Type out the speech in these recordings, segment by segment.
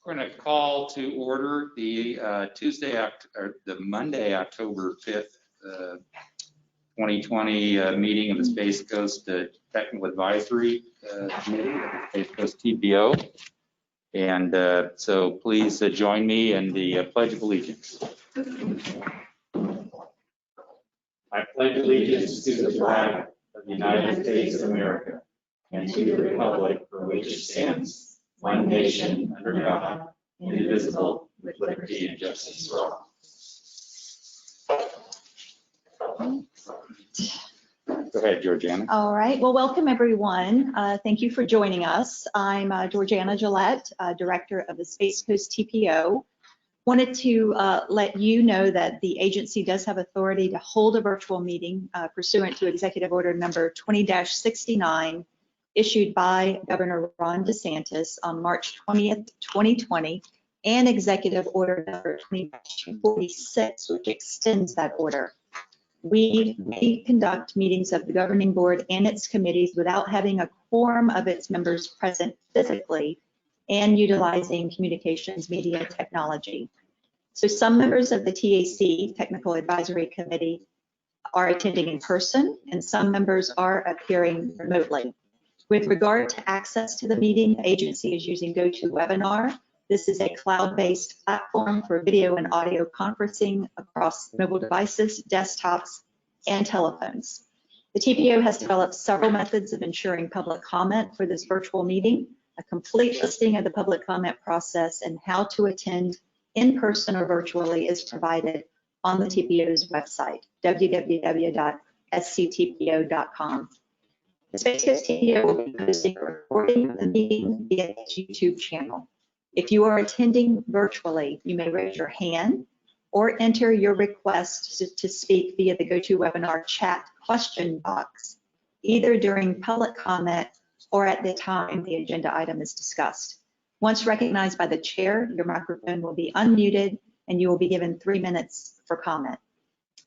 We're going to call to order the Monday, October 5th, 2020 meeting of the Space Coast Technical Advisory Committee of the Space Coast TPO. And so please join me in the Pledge of Allegiance. I pledge allegiance to the flag of the United States of America and to the republic for which it stands, one nation under God, indivisible, with liberty and justice for all. Go ahead, Georgiana. All right. Well, welcome everyone. Thank you for joining us. I'm Georgiana Gillette, Director of the Space Coast TPO. Wanted to let you know that the agency does have authority to hold a virtual meeting pursuant to Executive Order number 20-69, issued by Governor Ron DeSantis on March 20th, 2020, and Executive Order number 20-246, which extends that order. We may conduct meetings of the governing board and its committees without having a quorum of its members present physically and utilizing communications media technology. So some members of the TAC, Technical Advisory Committee, are attending in person, and some members are appearing remotely. With regard to access to the meeting, the agency is using GoToWebinar. This is a cloud-based platform for video and audio conferencing across mobile devices, desktops, and telephones. The TPO has developed several methods of ensuring public comment for this virtual meeting. A complete listing of the public comment process and how to attend in person or virtually is provided on the TPO's website, www.sctpo.com. The Space Coast TPO will be posting a recording of the meeting via its YouTube channel. If you are attending virtually, you may raise your hand or enter your request to speak via the GoToWebinar chat question box, either during public comment or at the time the agenda item is discussed. Once recognized by the chair, your microphone will be unmuted and you will be given 3 minutes for comment.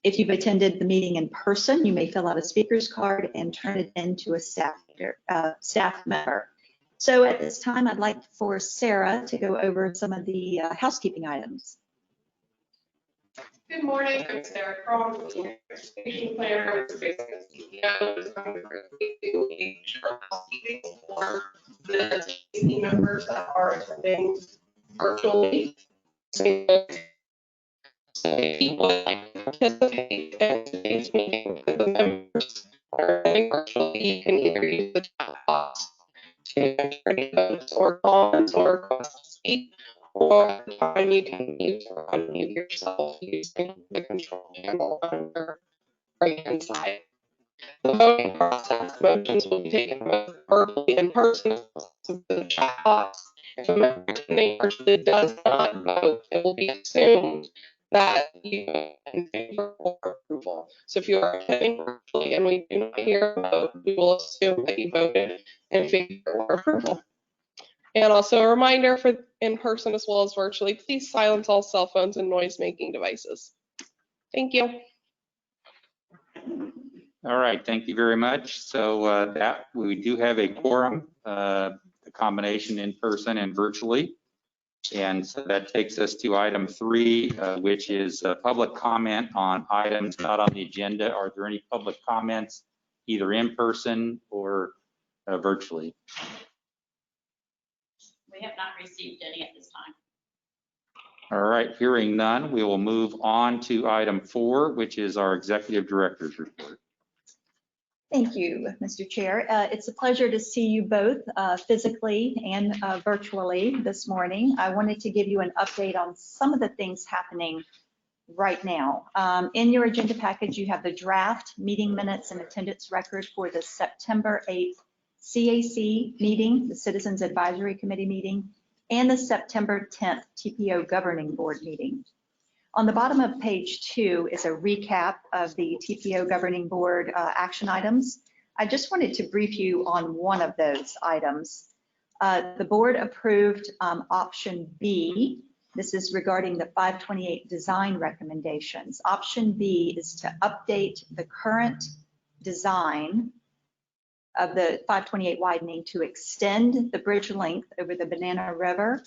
If you've attended the meeting in person, you may fill out a speaker's card and turn it in to a staff member. So at this time, I'd like for Sarah to go over some of the housekeeping items. Good morning, I'm Sarah Crum, Education Planner with Space Coast TPO. Housekeeping for the team members that are attending virtually. So if you would like to participate in today's meeting with the members are attending virtually, you can either use the chat box to enter any votes or comments or requests to speak, or at the time you can mute or unmute yourself using the control panel on your right-hand side. The voting process, motions will be taken both verbally and in person through the chat box. If a member attending virtually does not vote, it will be assumed that you vote in favor or approval. So if you are attending virtually and we do not hear a vote, we will assume that you voted in favor or approval. And also a reminder for in person as well as virtually, please silence all cell phones and noise-making devices. Thank you. All right, thank you very much. So that we do have a quorum, the combination in person and virtually. And so that takes us to item 3, which is public comment on items not on the agenda. Are there any public comments either in person or virtually? We have not received any at this time. All right, hearing none, we will move on to item 4, which is our Executive Director's report. Thank you, Mr. Chair. It's a pleasure to see you both physically and virtually this morning. I wanted to give you an update on some of the things happening right now. In your agenda package, you have the draft meeting minutes and attendance record for the September 8th CAC meeting, the Citizens Advisory Committee meeting, and the September 10th TPO Governing Board meeting. On the bottom of page 2 is a recap of the TPO Governing Board action items. I just wanted to brief you on one of those items. The board approved option B. This is regarding the 528 design recommendations. Option B is to update the current design of the 528 widening to extend the bridge length over the Banana River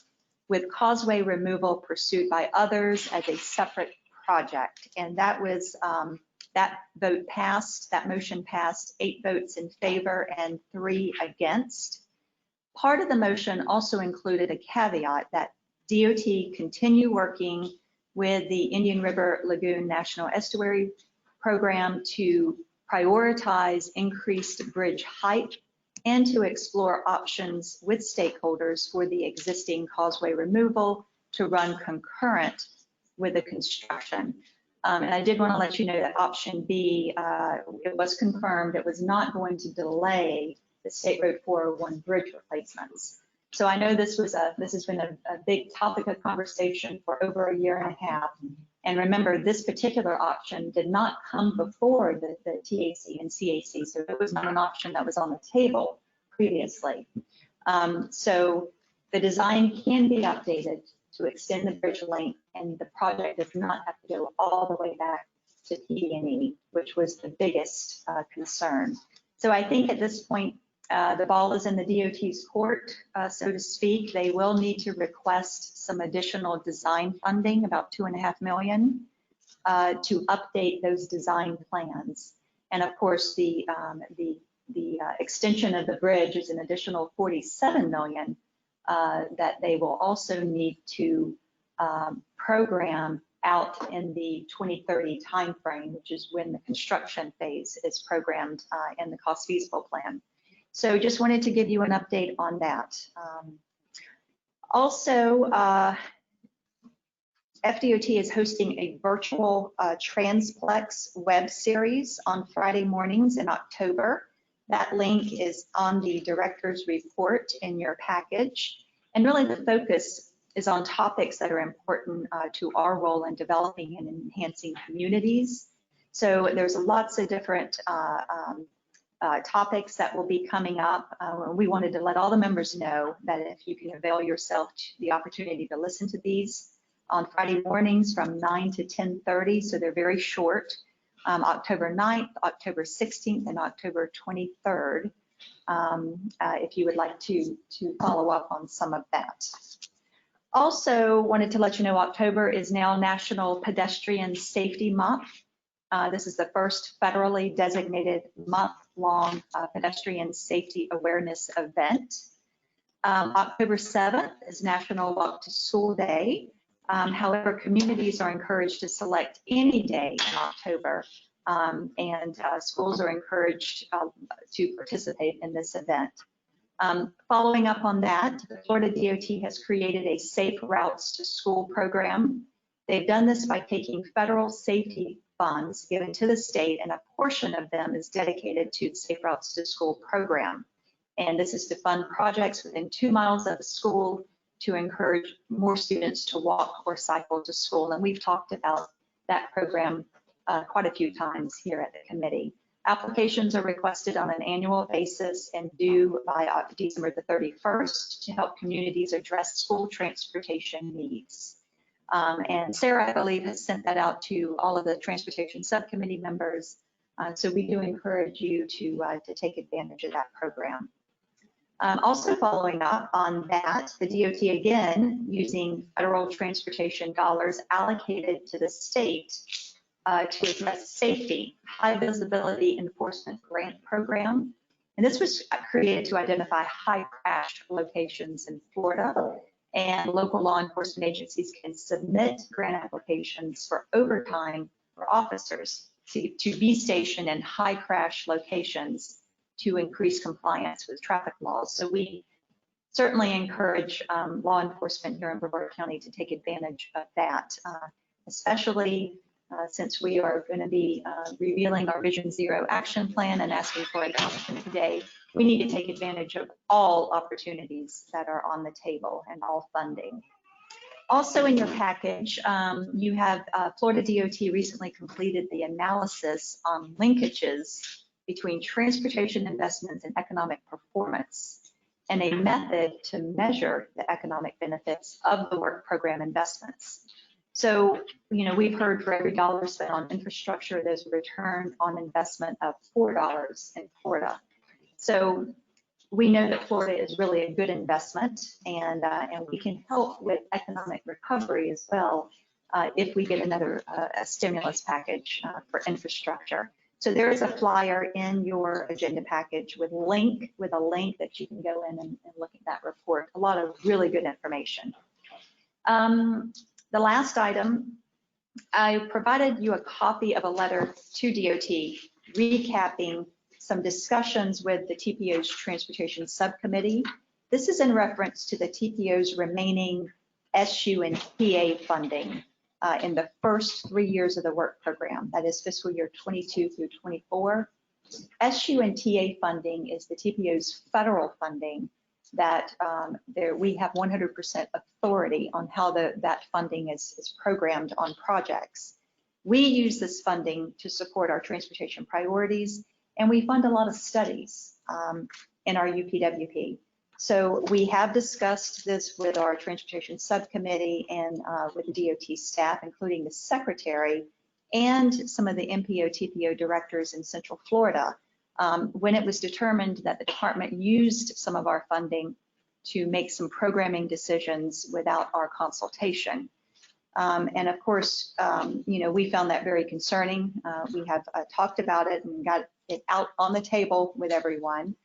with causeway removal pursued by others as a separate project. And that was, that vote passed, that motion passed 8 votes in favor and 3 against. Part of the motion also included a caveat that DOT continue working with the Indian River Lagoon National Estuary Program to prioritize increased bridge height and to explore options with stakeholders for the existing causeway removal to run concurrent with the construction. And I did want to let you know that option B, it was confirmed it was not going to delay the State Road 401 bridge replacements. So I know this has been a big topic of conversation for over a year and a half. And remember, this particular option did not come before the TAC and CAC, so it was not an option that was on the table previously. So the design can be updated to extend the bridge length, and the project does not have to go all the way back to TD&E, which was the biggest concern. So I think at this point, the ball is in the DOT's court, so to speak. They will need to request some additional design funding, about $2.5 million, to update those design plans. And of course, the extension of the bridge is an additional $47 million that they will also need to program out in the 2030 timeframe, which is when the construction phase is programmed in the cost feasible plan. So just wanted to give you an update on that. Also, FDOT is hosting a virtual Transplex web series on Friday mornings in October. That link is on the director's report in your package. And really the focus is on topics that are important to our role in developing and enhancing communities. So there's lots of different topics that will be coming up. We wanted to let all the members know that if you can avail yourself to the opportunity to listen to these on Friday mornings from 9 to 10:30, so they're very short, October 9th, October 16th, and October 23rd, if you would like to follow up on some of that. Also wanted to let you know October is now National Pedestrian Safety Month. This is the first federally designated month-long pedestrian safety awareness event. October 7th is National Walk to School Day. However, communities are encouraged to select any day in October, and schools are encouraged to participate in this event. Following up on that, the Florida DOT has created a Safe Routes to School program. They've done this by taking federal safety funds given to the state, and a portion of them is dedicated to the Safe Routes to School program. And this is to fund projects within 2 miles of the school to encourage more students to walk or cycle to school. And we've talked about that program quite a few times here at the committee. Applications are requested on an annual basis and due by December the 31st to help communities address school transportation needs. And Sarah, I believe, has sent that out to all of the transportation subcommittee members. So we do encourage you to take advantage of that program. Also following up on that, the DOT again using federal transportation dollars allocated to the state to address safety, high visibility enforcement grant program. And this was created to identify high crash locations in Florida, and local law enforcement agencies can submit grant applications for overtime for officers to be stationed in high crash locations to increase compliance with traffic laws. So we certainly encourage law enforcement here in Brevard County to take advantage of that, especially since we are going to be revealing our Vision Zero action plan and asking for adoption today. We need to take advantage of all opportunities that are on the table and all funding. Also in your package, you have Florida DOT recently completed the analysis on linkages between transportation investments and economic performance, and a method to measure the economic benefits of the work program investments. So, you know, we've heard for every dollar spent on infrastructure, there's a return on investment of $4 in Florida. So We know that Florida is really a good investment, and we can help with economic recovery as well if we get another a stimulus package for infrastructure. So there is a flyer in your agenda package with a link that you can go in and look at that report. A lot of really good information. The last item, I provided you a copy of a letter to DOT recapping some discussions with the TPO's Transportation Subcommittee. This is in reference to the TPO's remaining SU and TA funding in the first 3 years of the work program, that is fiscal year 22 through 24. SU and TA funding is the TPO's federal funding that we have 100% authority on how that funding is programmed on projects. We use this funding to support our transportation priorities, and we fund a lot of studies in our UPWP. So we have discussed this with our transportation subcommittee and with the DOT staff, including the secretary and some of the MPO, TPO directors in Central Florida, when it was determined that the department used some of our funding to make some programming decisions without our consultation. And of course, we found that very concerning. We have talked about it and got it out on the table with everyone.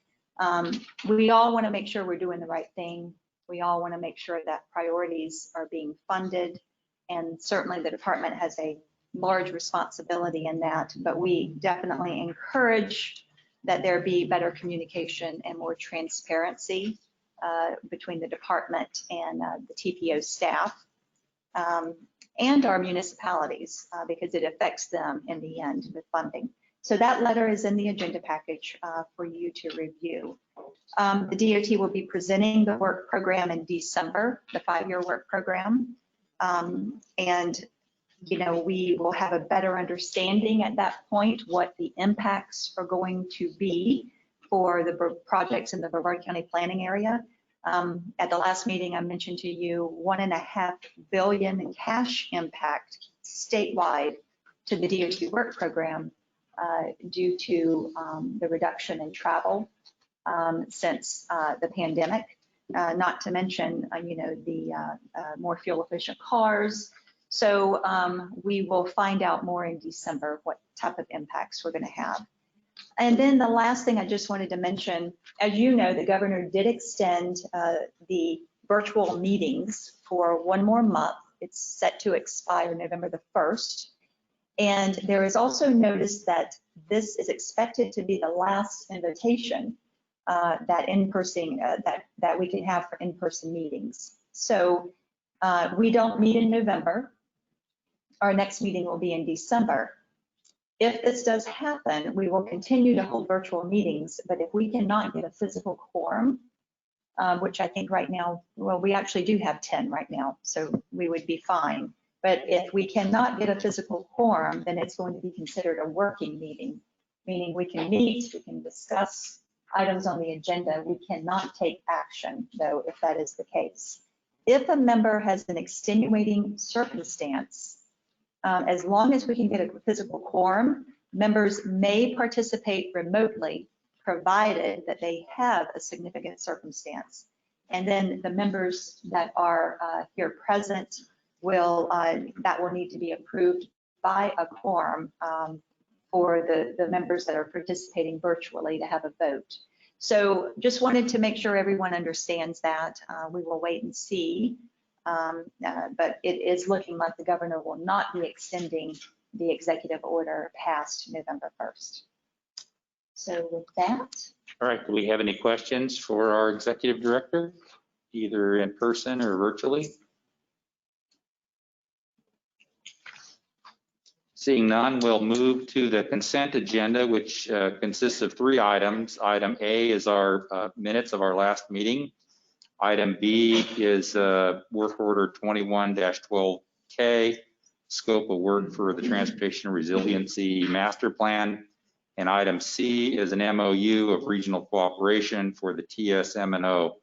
We all want to make sure we're doing the right thing. We all want to make sure that priorities are being funded, and certainly the department has a large responsibility in that, but we definitely encourage that there be better communication and more transparency between the department and the TPO staff and our municipalities because it affects them in the end with funding. So that letter is in the agenda package for you to review. The DOT will be presenting the work program in December, the 5-year work program. And we will have a better understanding at that point what the impacts are going to be for the projects in the Brevard County planning area. At the last meeting, I mentioned to you $1.5 billion in cash impact statewide to the DOT work program due to the reduction in travel since the pandemic, not to mention, the more fuel efficient cars. So we will find out more in December what type of impacts we're going to have. And then the last thing I just wanted to mention, as you know, the governor did extend the virtual meetings for 1 more month. It's set to expire November the 1st. And there is also notice that this is expected to be the last invitation that in-person that we can have for in-person meetings. So we don't meet in November. Our next meeting will be in December. If this does happen, we will continue to hold virtual meetings, but if we cannot get a physical quorum, which I think right now, well, we actually do have 10 right now, so we would be fine. But if we cannot get a physical quorum, then it's going to be considered a working meeting, meaning we can meet, we can discuss items on the agenda. We cannot take action, though, if that is the case. If a member has an extenuating circumstance, as long as we can get a physical quorum, members may participate remotely, provided that they have a significant circumstance. And then the members that are here present that will need to be approved by a quorum for the members that are participating virtually to have a vote. So just wanted to make sure everyone understands that. We will wait and see. But it is looking like the governor will not be extending the executive order past November 1st. So with that. All right, do we have any questions for our executive director, either in person or virtually? Seeing none, we'll move to the consent agenda, which consists of 3 items. Item A is our minutes of our last meeting. Item B is work order 21-12K, scope of work for the Transportation Resiliency Master Plan. And item C is an MOU of regional cooperation for the TSM&O.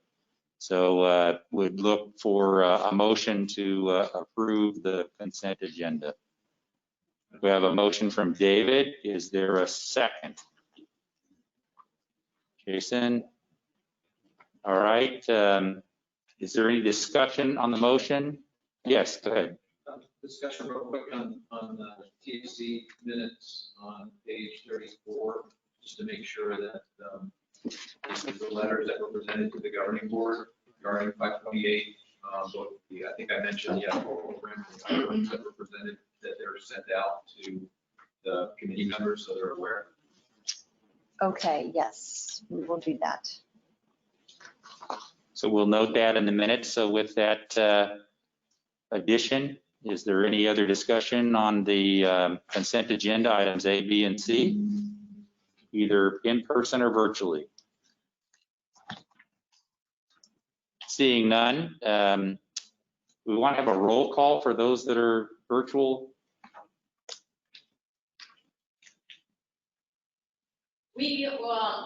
So would look for a motion to approve the consent agenda. We have a motion from David. Is there a second? Jason? All right. Is there any discussion on the motion? Yes, go ahead. Discussion real quick on the TAC minutes on page 34, just to make sure that the letters that were presented to the governing board regarding 528, I think I mentioned the actual program items that were presented, that they're sent out to the committee members so they're aware. Okay, yes, we will do that. So we'll note that in the minutes. So with that addition, is there any other discussion on the consent agenda items A, B, and C, either in person or virtually? Seeing none, we want to have a roll call for those that are virtual. We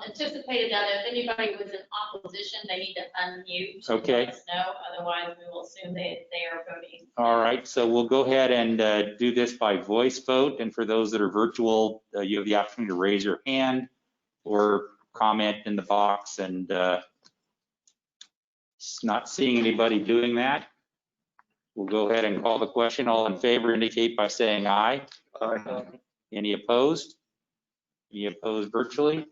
anticipated that if anybody was in opposition, they need to unmute. to Okay. let us know. Otherwise, we will assume they are voting. All right, so we'll go ahead and do this by voice vote. And for those that are virtual, you have the opportunity to raise your hand or comment in the box. And not seeing anybody doing that, we'll go ahead and call the question. All in favor indicate by saying aye. Aye. Any opposed? Any opposed virtually?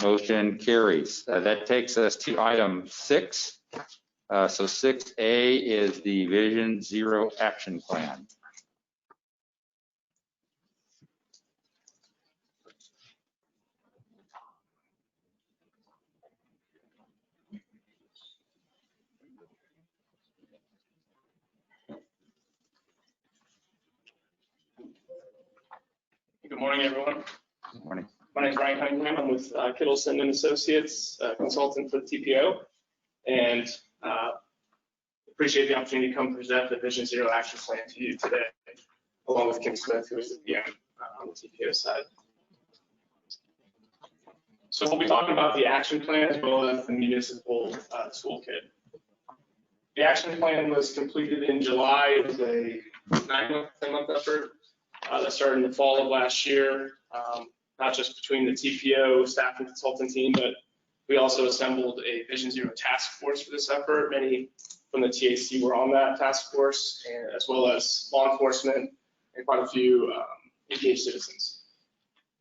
Motion carries. That takes us to item 6. So 6A is the Vision Zero Action Plan. Good morning, everyone. Good morning. My name is Ryan Cunningham. I'm with Kittleson and Associates, consultant for the TPO, and appreciate the opportunity to come present the Vision Zero Action Plan to you today, along with Kim Smith, who is the PM on the TPO side. So we'll be talking about the action plan as well as the municipal toolkit. The action plan was completed in July. It was a 9-month effort that started in the fall of last year, not just between the TPO staff and consultant team, but we also assembled a Vision Zero task force for this effort. Many from the TAC were on that task force, and as well as law enforcement and quite a few engaged citizens.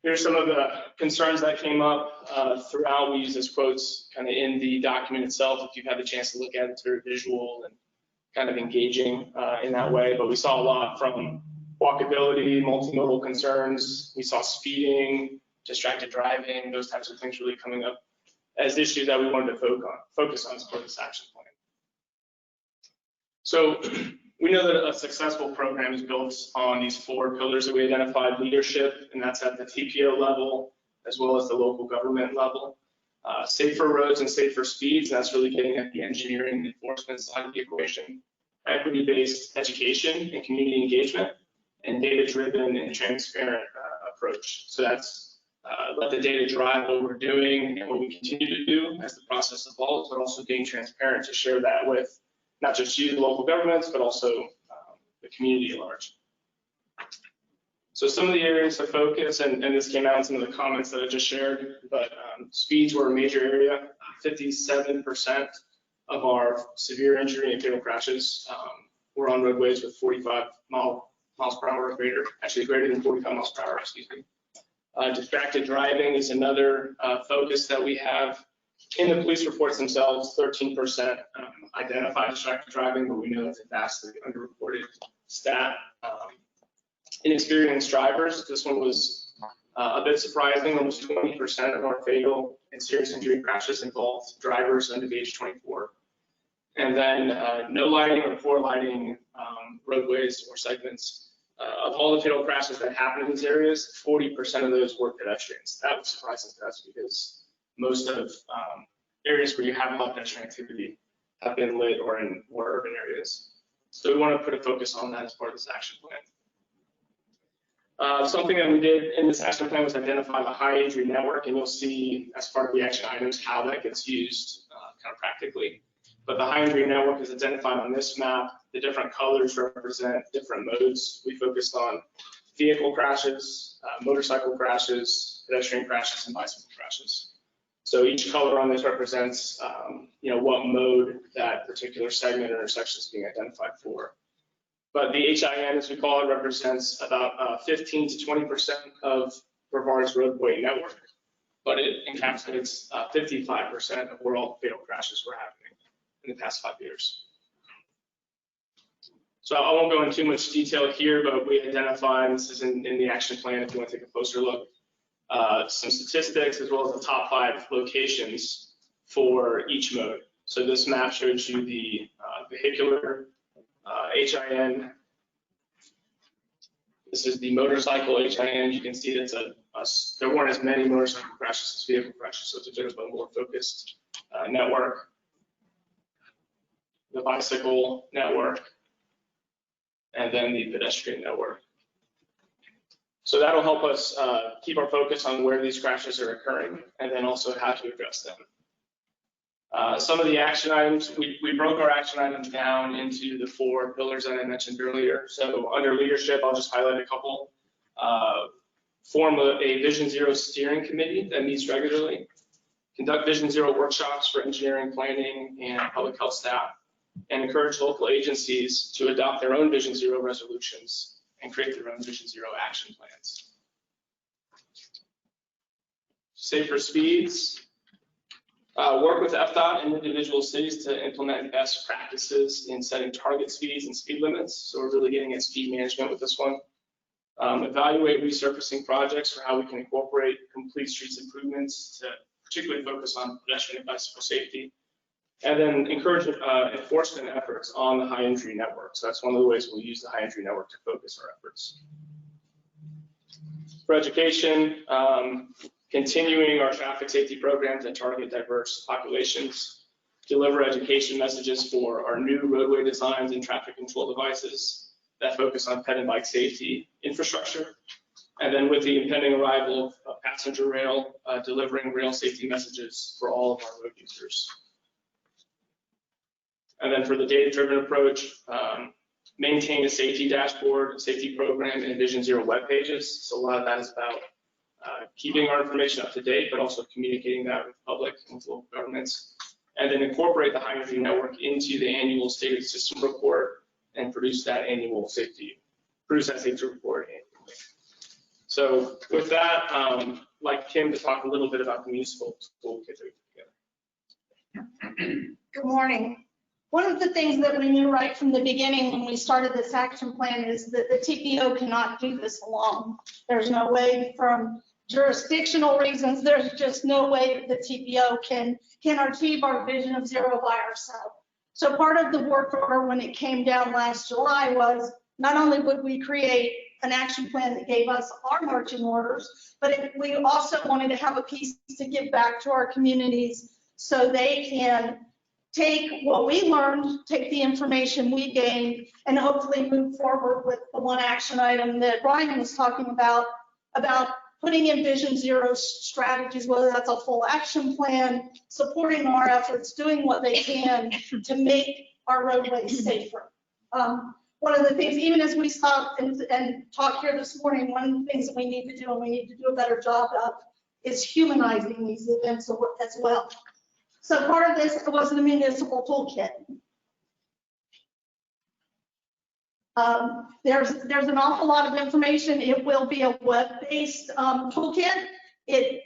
Here's some of the concerns that came up throughout. We use as quotes kind of in the document itself. If you've had the chance to look at it, it's very visual and kind of engaging in that way. But we saw a lot from walkability, multimodal concerns. We saw speeding, distracted driving, those types of things really coming up as issues that we wanted to focus on as part of this action plan. So we know that a successful program is built on these 4 pillars that we identified: leadership, and that's at the TPO level, as well as the local government level. Safer roads and safer speeds, and that's really getting at the engineering and enforcement side of the equation. Equity-based education and community engagement, and data-driven and transparent approach. So that's let the data drive what we're doing and what we continue to do as the process evolves, but also being transparent to share that with not just you, the local governments, but also the community at large. So some of the areas of focus, and this came out in some of the comments that I just shared, but speeds were a major area. 57% of our severe injury and fatal crashes were on roadways with 45 miles per hour or greater, actually greater than 45 miles per hour, excuse me. Distracted driving is another focus that we have. In the police reports themselves, 13% identify distracted driving, but we know that's a vastly underreported stat. Inexperienced drivers, this one was a bit surprising. Almost 20% of our fatal and serious injury crashes involved drivers under the age of 24. And then no lighting or poor lighting roadways or segments. Of all the fatal crashes that happen in these areas, 40% of those were pedestrians. That was surprising to us because most of areas where you have a lot of pedestrian activity have been lit or in more urban areas. So we want to put a focus on that as part of this action plan. Something that we did in this action plan was identify the high injury network, and you'll see as part of the action items how that gets used kind of practically. But the high injury network is identified on this map. The different colors represent different modes. We focused on vehicle crashes, motorcycle crashes, pedestrian crashes, and bicycle crashes. So each color on this represents, what mode that particular segment or intersection is being identified for. But the HIN, as we call it, represents about 15 to 20% of Brevard's roadway network, but it encapsulates 55% of where all fatal crashes were happening in the past 5 years. So I won't go into too much detail here, but we identified, this is in the action plan if you want to take a closer look, some statistics as well as the top 5 locations for each mode. So this map shows you the vehicular HIN. This is the motorcycle HIN. You can see that's there weren't as many motorcycle crashes as vehicle crashes, so it's a bit of a more focused network. The bicycle network, and then the pedestrian network. So that'll help us keep our focus on where these crashes are occurring, and then also how to address them. Some of the action items, we broke our action items down into the 4 pillars that I mentioned earlier. So under leadership, I'll just highlight a couple. Form a Vision Zero steering committee that meets regularly. Conduct Vision Zero workshops for engineering, planning, and public health staff. And encourage local agencies to adopt their own Vision Zero resolutions and create their own Vision Zero action plans. Safer speeds. Work with FDOT and individual cities to implement best practices in setting target speeds and speed limits. So we're really getting at speed management with this one. Evaluate resurfacing projects for how we can incorporate complete streets improvements to particularly focus on pedestrian and bicycle safety. And then encourage enforcement efforts on the high injury network. So that's one of the ways we'll use the high injury network to focus our efforts. For education, continuing our traffic safety programs that target diverse populations, deliver education messages for our new roadway designs and traffic control devices that focus on ped and bike safety infrastructure. And then with the impending arrival of passenger rail, delivering rail safety messages for all of our road users. And then for the data-driven approach, maintain a safety dashboard, safety program, and Vision Zero web pages. So a lot of that is about keeping our information up to date, but also communicating that with the public and with local governments. And then incorporate the high energy network into the annual state of the system report and produce that safety report annually. So with that, I'd like Kim to talk a little bit about the municipal toolkit that we put together. Good morning. One of the things that we knew right from the beginning when we started this action plan is that the TPO cannot do this alone. There's no way, from jurisdictional reasons, there's just no way that the TPO can achieve our vision of zero by ourselves. So part of the work order when it came down last July was not only would we create an action plan that gave us our marching orders, but we also wanted to have a piece to give back to our communities so they can take what we learned, take the information we gained, and hopefully move forward with the one action item that Brian was talking about putting in Vision Zero strategies, whether that's a full action plan, supporting our efforts, doing what they can to make our roadways safer. One of the things, even as we stop and talk here this morning, one of the things that we need to do, and we need to do a better job of, is humanizing these events as well. So part of this was the municipal toolkit. There's an awful lot of information. It will be a web-based toolkit. It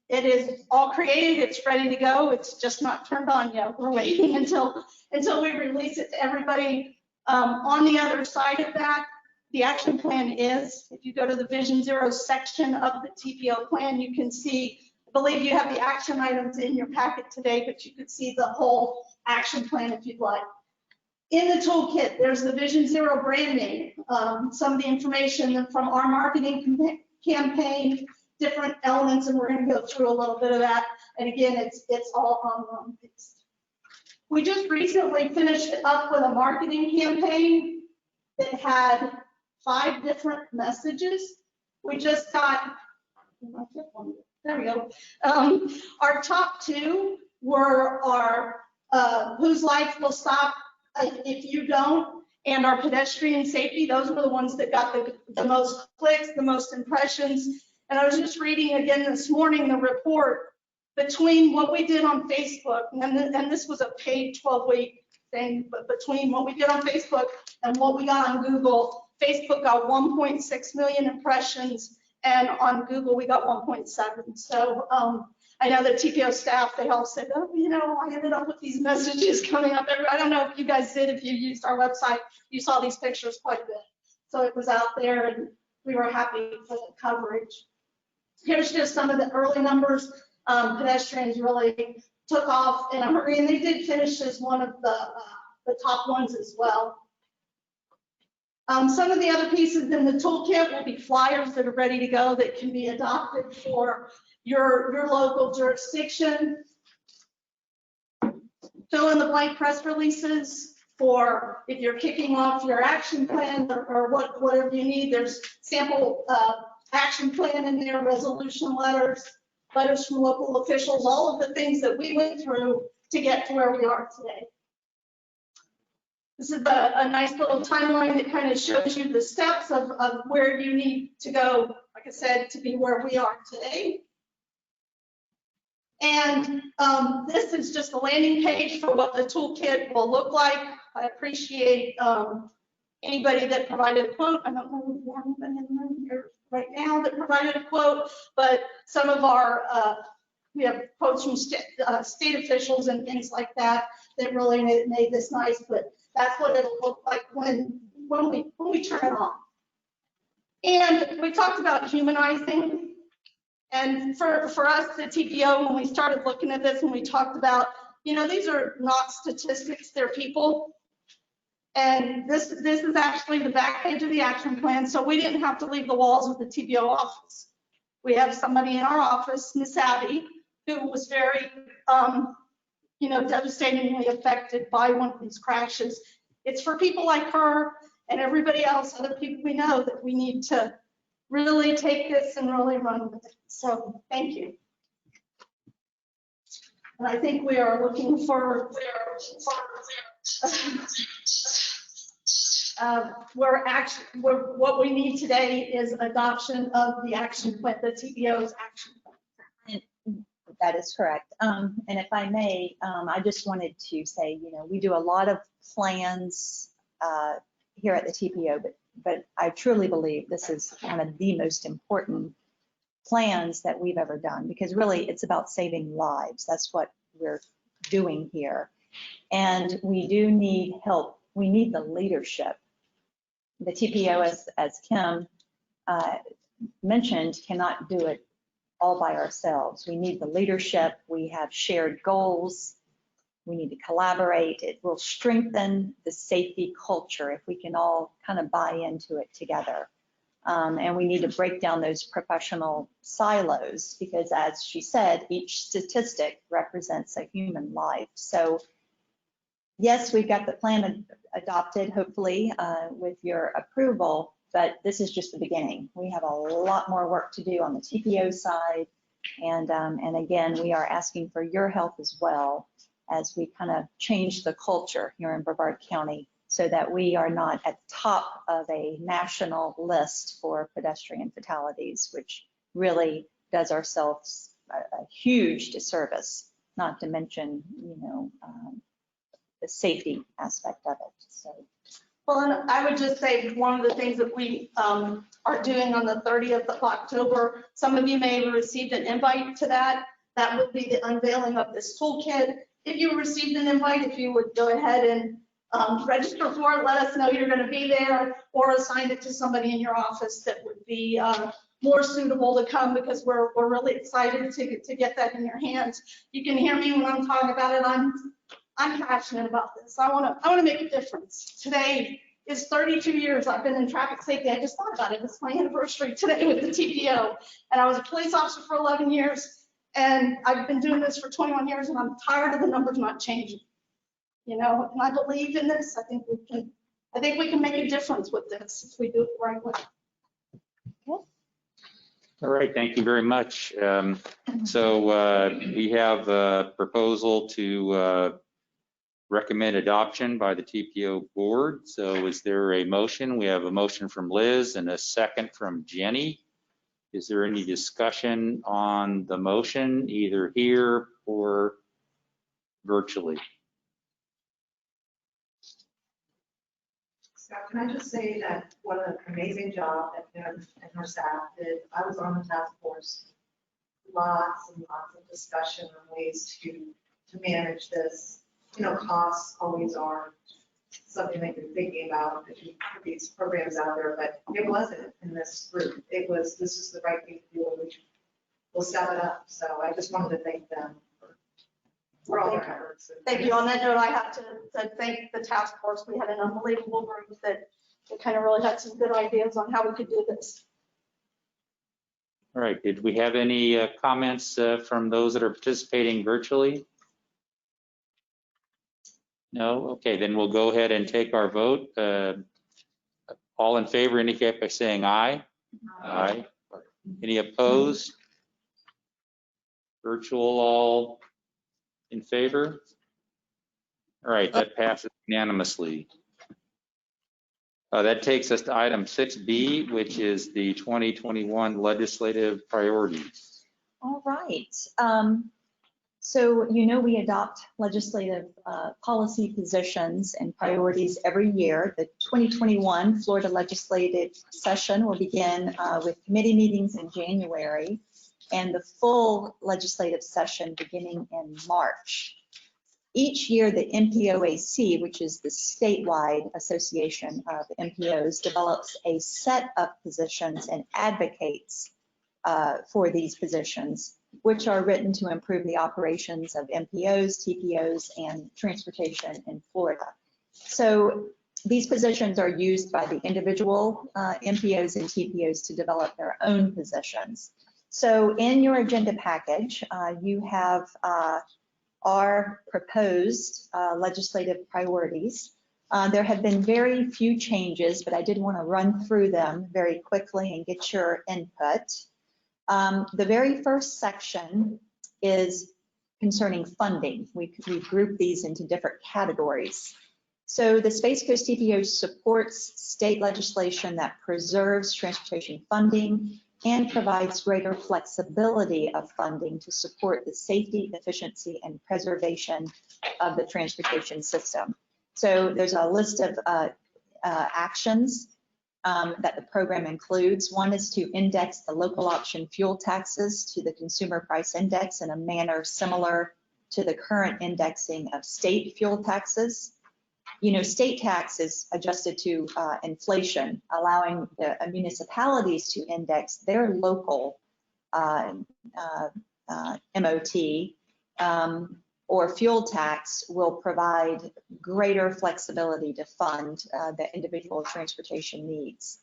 is all created. It's ready to go. It's just not turned on yet. We're waiting until we release it to everybody. On the other side of that, the action plan is, if you go to the Vision Zero section of the TPO plan, you can see, I believe you have the action items in your packet today, but you could see the whole action plan if you'd like. In the toolkit, there's the Vision Zero brand name, some of the information from our marketing campaign, different elements, and we're going to go through a little bit of that. And again, it's all on one piece. We just recently finished up with a marketing campaign that had 5 different messages. We just got, there we go. Our top 2 were our whose life will stop if you don't, and our pedestrian safety. Those were the ones that got the most clicks, the most impressions. And I was just reading again this morning the report between what we did on Facebook, and this was a paid 12-week thing, but between what we did on Facebook and what we got on Google, Facebook got 1.6 million impressions, and on Google we got 1.7. So I know the TPO staff, they all said, oh, you know, I ended up with these messages coming up. I don't know if you guys did, if you used our website, you saw these pictures quite a bit. So it was out there, and we were happy for the coverage. Here's just some of the early numbers. Pedestrians really took off in a hurry, and they did finish as one of the top ones as well. Some of the other pieces in the toolkit will be flyers that are ready to go that can be adopted for your local jurisdiction. Fill in the blank press releases for if you're kicking off your action plan or whatever you need. There's sample action plan in there, resolution letters, letters from local officials, all of the things that we went through to get to where we are today. This is a nice little timeline that kind of shows you the steps of where you need to go, like I said, to be where we are today. And this is just a landing page for what the toolkit will look like. I appreciate anybody that provided a quote. I don't know if you have anybody in the room here right now that provided a quote, but some of our, we have quotes from state officials and things like that that really made this nice, but that's what it'll look like when we turn it on. And we talked about humanizing. And for us, the TPO, when we started looking at this and we talked about, you know, these are not statistics, they're people. And this is actually the back page of the action plan. So we didn't have to leave the walls of the TPO office. We have somebody in our office, Miss Abby, who was very, you know, devastatingly affected by one of these crashes. It's for people like her and everybody else, other people we know, that we need to really take this and really run with it. So thank you. And I think we are looking for what we need today is adoption of the action plan, the TPO's action plan. That is correct. And if I may, I just wanted to say, you know, we do a lot of plans here at the TPO, but I truly believe this is one of the most important plans that we've ever done, because really it's about saving lives. That's what we're doing here. And we do need help. We need the leadership. The TPO, as Kim mentioned, cannot do it all by ourselves. We need the leadership. We have shared goals. We need to collaborate. It will strengthen the safety culture if we can all kind of buy into it together. And we need to break down those professional silos, because as she said, each statistic represents a human life. So yes, we've got the plan adopted, hopefully, with your approval, but this is just the beginning. We have a lot more work to do on the TPO side. And again, we are asking for your help as well as we kind of change the culture here in Brevard County so that we are not at the top of a national list for pedestrian fatalities, which really does ourselves a huge disservice, not to mention, you know, the safety aspect of it. So. Well, and I would just say one of the things that we are doing on the 30th of October, some of you may have received an invite to that. That would be the unveiling of this toolkit. If you received an invite, if you would go ahead and register for it, let us know you're going to be there, or assign it to somebody in your office that would be more suitable to come, because we're really excited to get that in your hands. You can hear me when I'm talking about it. I'm passionate about this. I want to make a difference. Today is 32 years I've been in traffic safety. I just thought about it. It's my anniversary today with the TPO, and I was a police officer for 11 years. And I've been doing this for 21 years, and I'm tired of the numbers not changing. You know, and I believe in this. I think we can make a difference with this if we do it the right way. Okay. All right, thank you very much. So we have a proposal to recommend adoption by the TPO board. So is there a motion? We have a motion from Liz and a second from Jenny. Is there any discussion on the motion, either here or virtually? Scott, can I just say that what an amazing job that Pam and her staff did. I was on the task force. Lots and lots of discussion on ways to manage this. You know, costs always are something that you're thinking about as you put these programs out there, but it wasn't in this group. It was, this is the right thing to do, and we'll step it up. So I just wanted to thank them for all their efforts. Thank you. On that note, I have to thank the task force. We had an unbelievable group that kind of really had some good ideas on how we could do this. All right, did we have any comments from those that are participating virtually? No? Okay, then we'll go ahead and take our vote. All in favor indicate by saying aye. Aye. Any opposed? Virtual all in favor? All right, that passes unanimously. That takes us to item 6B, which is the 2021 legislative priorities. All right. So, you know, we adopt legislative policy positions and priorities every year. The 2021 Florida legislative session will begin with committee meetings in January and the full legislative session beginning in March. Each year, the MPOAC, which is the statewide association of MPOs, develops a set of positions and advocates for these positions, which are written to improve the operations of MPOs, TPOs, and transportation in Florida. So these positions are used by the individual MPOs and TPOs to develop their own positions. So in your agenda package, you have our proposed legislative priorities. There have been very few changes, but I did want to run through them very quickly and get your input. The very first section is concerning funding. We group these into different categories. So the Space Coast TPO supports state legislation that preserves transportation funding and provides greater flexibility of funding to support the safety, efficiency, and preservation of the transportation system. So there's a list of actions that the program includes. One is to index the local option fuel taxes to the consumer price index in a manner similar to the current indexing of state fuel taxes. You know, state tax is adjusted to inflation, allowing the municipalities to index their local MOT or fuel tax will provide greater flexibility to fund the individual transportation needs.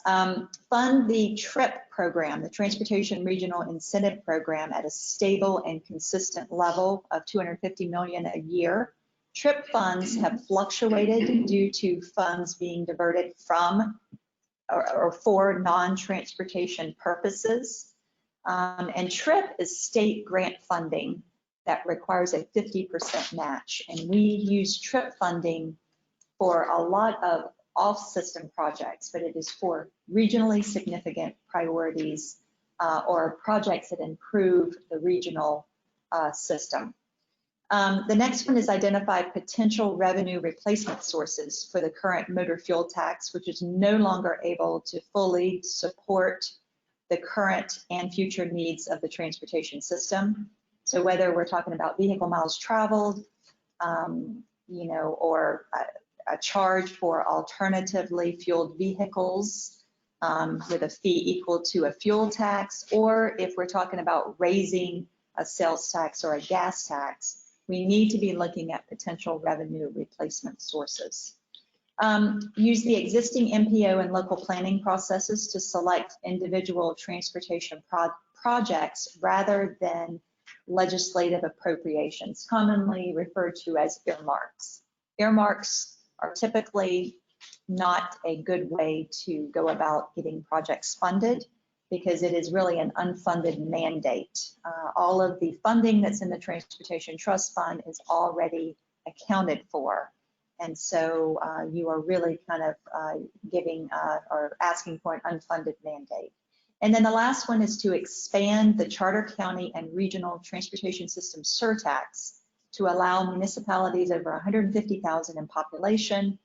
Fund the TRIP program, the Transportation Regional Incentive Program, at a stable and consistent level of $250 million a year. TRIP funds have fluctuated due to funds being diverted from or for non-transportation purposes. And TRIP is state grant funding that requires a 50% match. And we use TRIP funding for a lot of off-system projects, but it is for regionally significant priorities or projects that improve the regional system. The next one is identify potential revenue replacement sources for the current motor fuel tax, which is no longer able to fully support the current and future needs of the transportation system. So whether we're talking about vehicle miles traveled, you know, or a charge for alternatively fueled vehicles with a fee equal to a fuel tax, or if we're talking about raising a sales tax or a gas tax, we need to be looking at potential revenue replacement sources. Use the existing MPO and local planning processes to select individual transportation projects rather than legislative appropriations, commonly referred to as earmarks. Earmarks are typically not a good way to go about getting projects funded because it is really an unfunded mandate. All of the funding that's in the Transportation Trust Fund is already accounted for. And so you are really kind of giving or asking for an unfunded mandate. And then the last one is to expand the Charter County and Regional Transportation System surtax to allow municipalities over 150,000 in population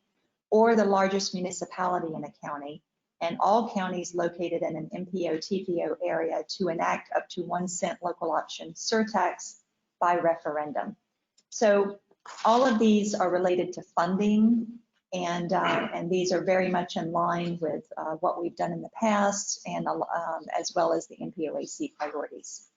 or the largest municipality in a county and all counties located in an MPO/TPO area to enact up to 1 cent local option surtax by referendum. So all of these are related to funding, and these are very much in line with what we've done in the past, and as well as the MPOAC priorities.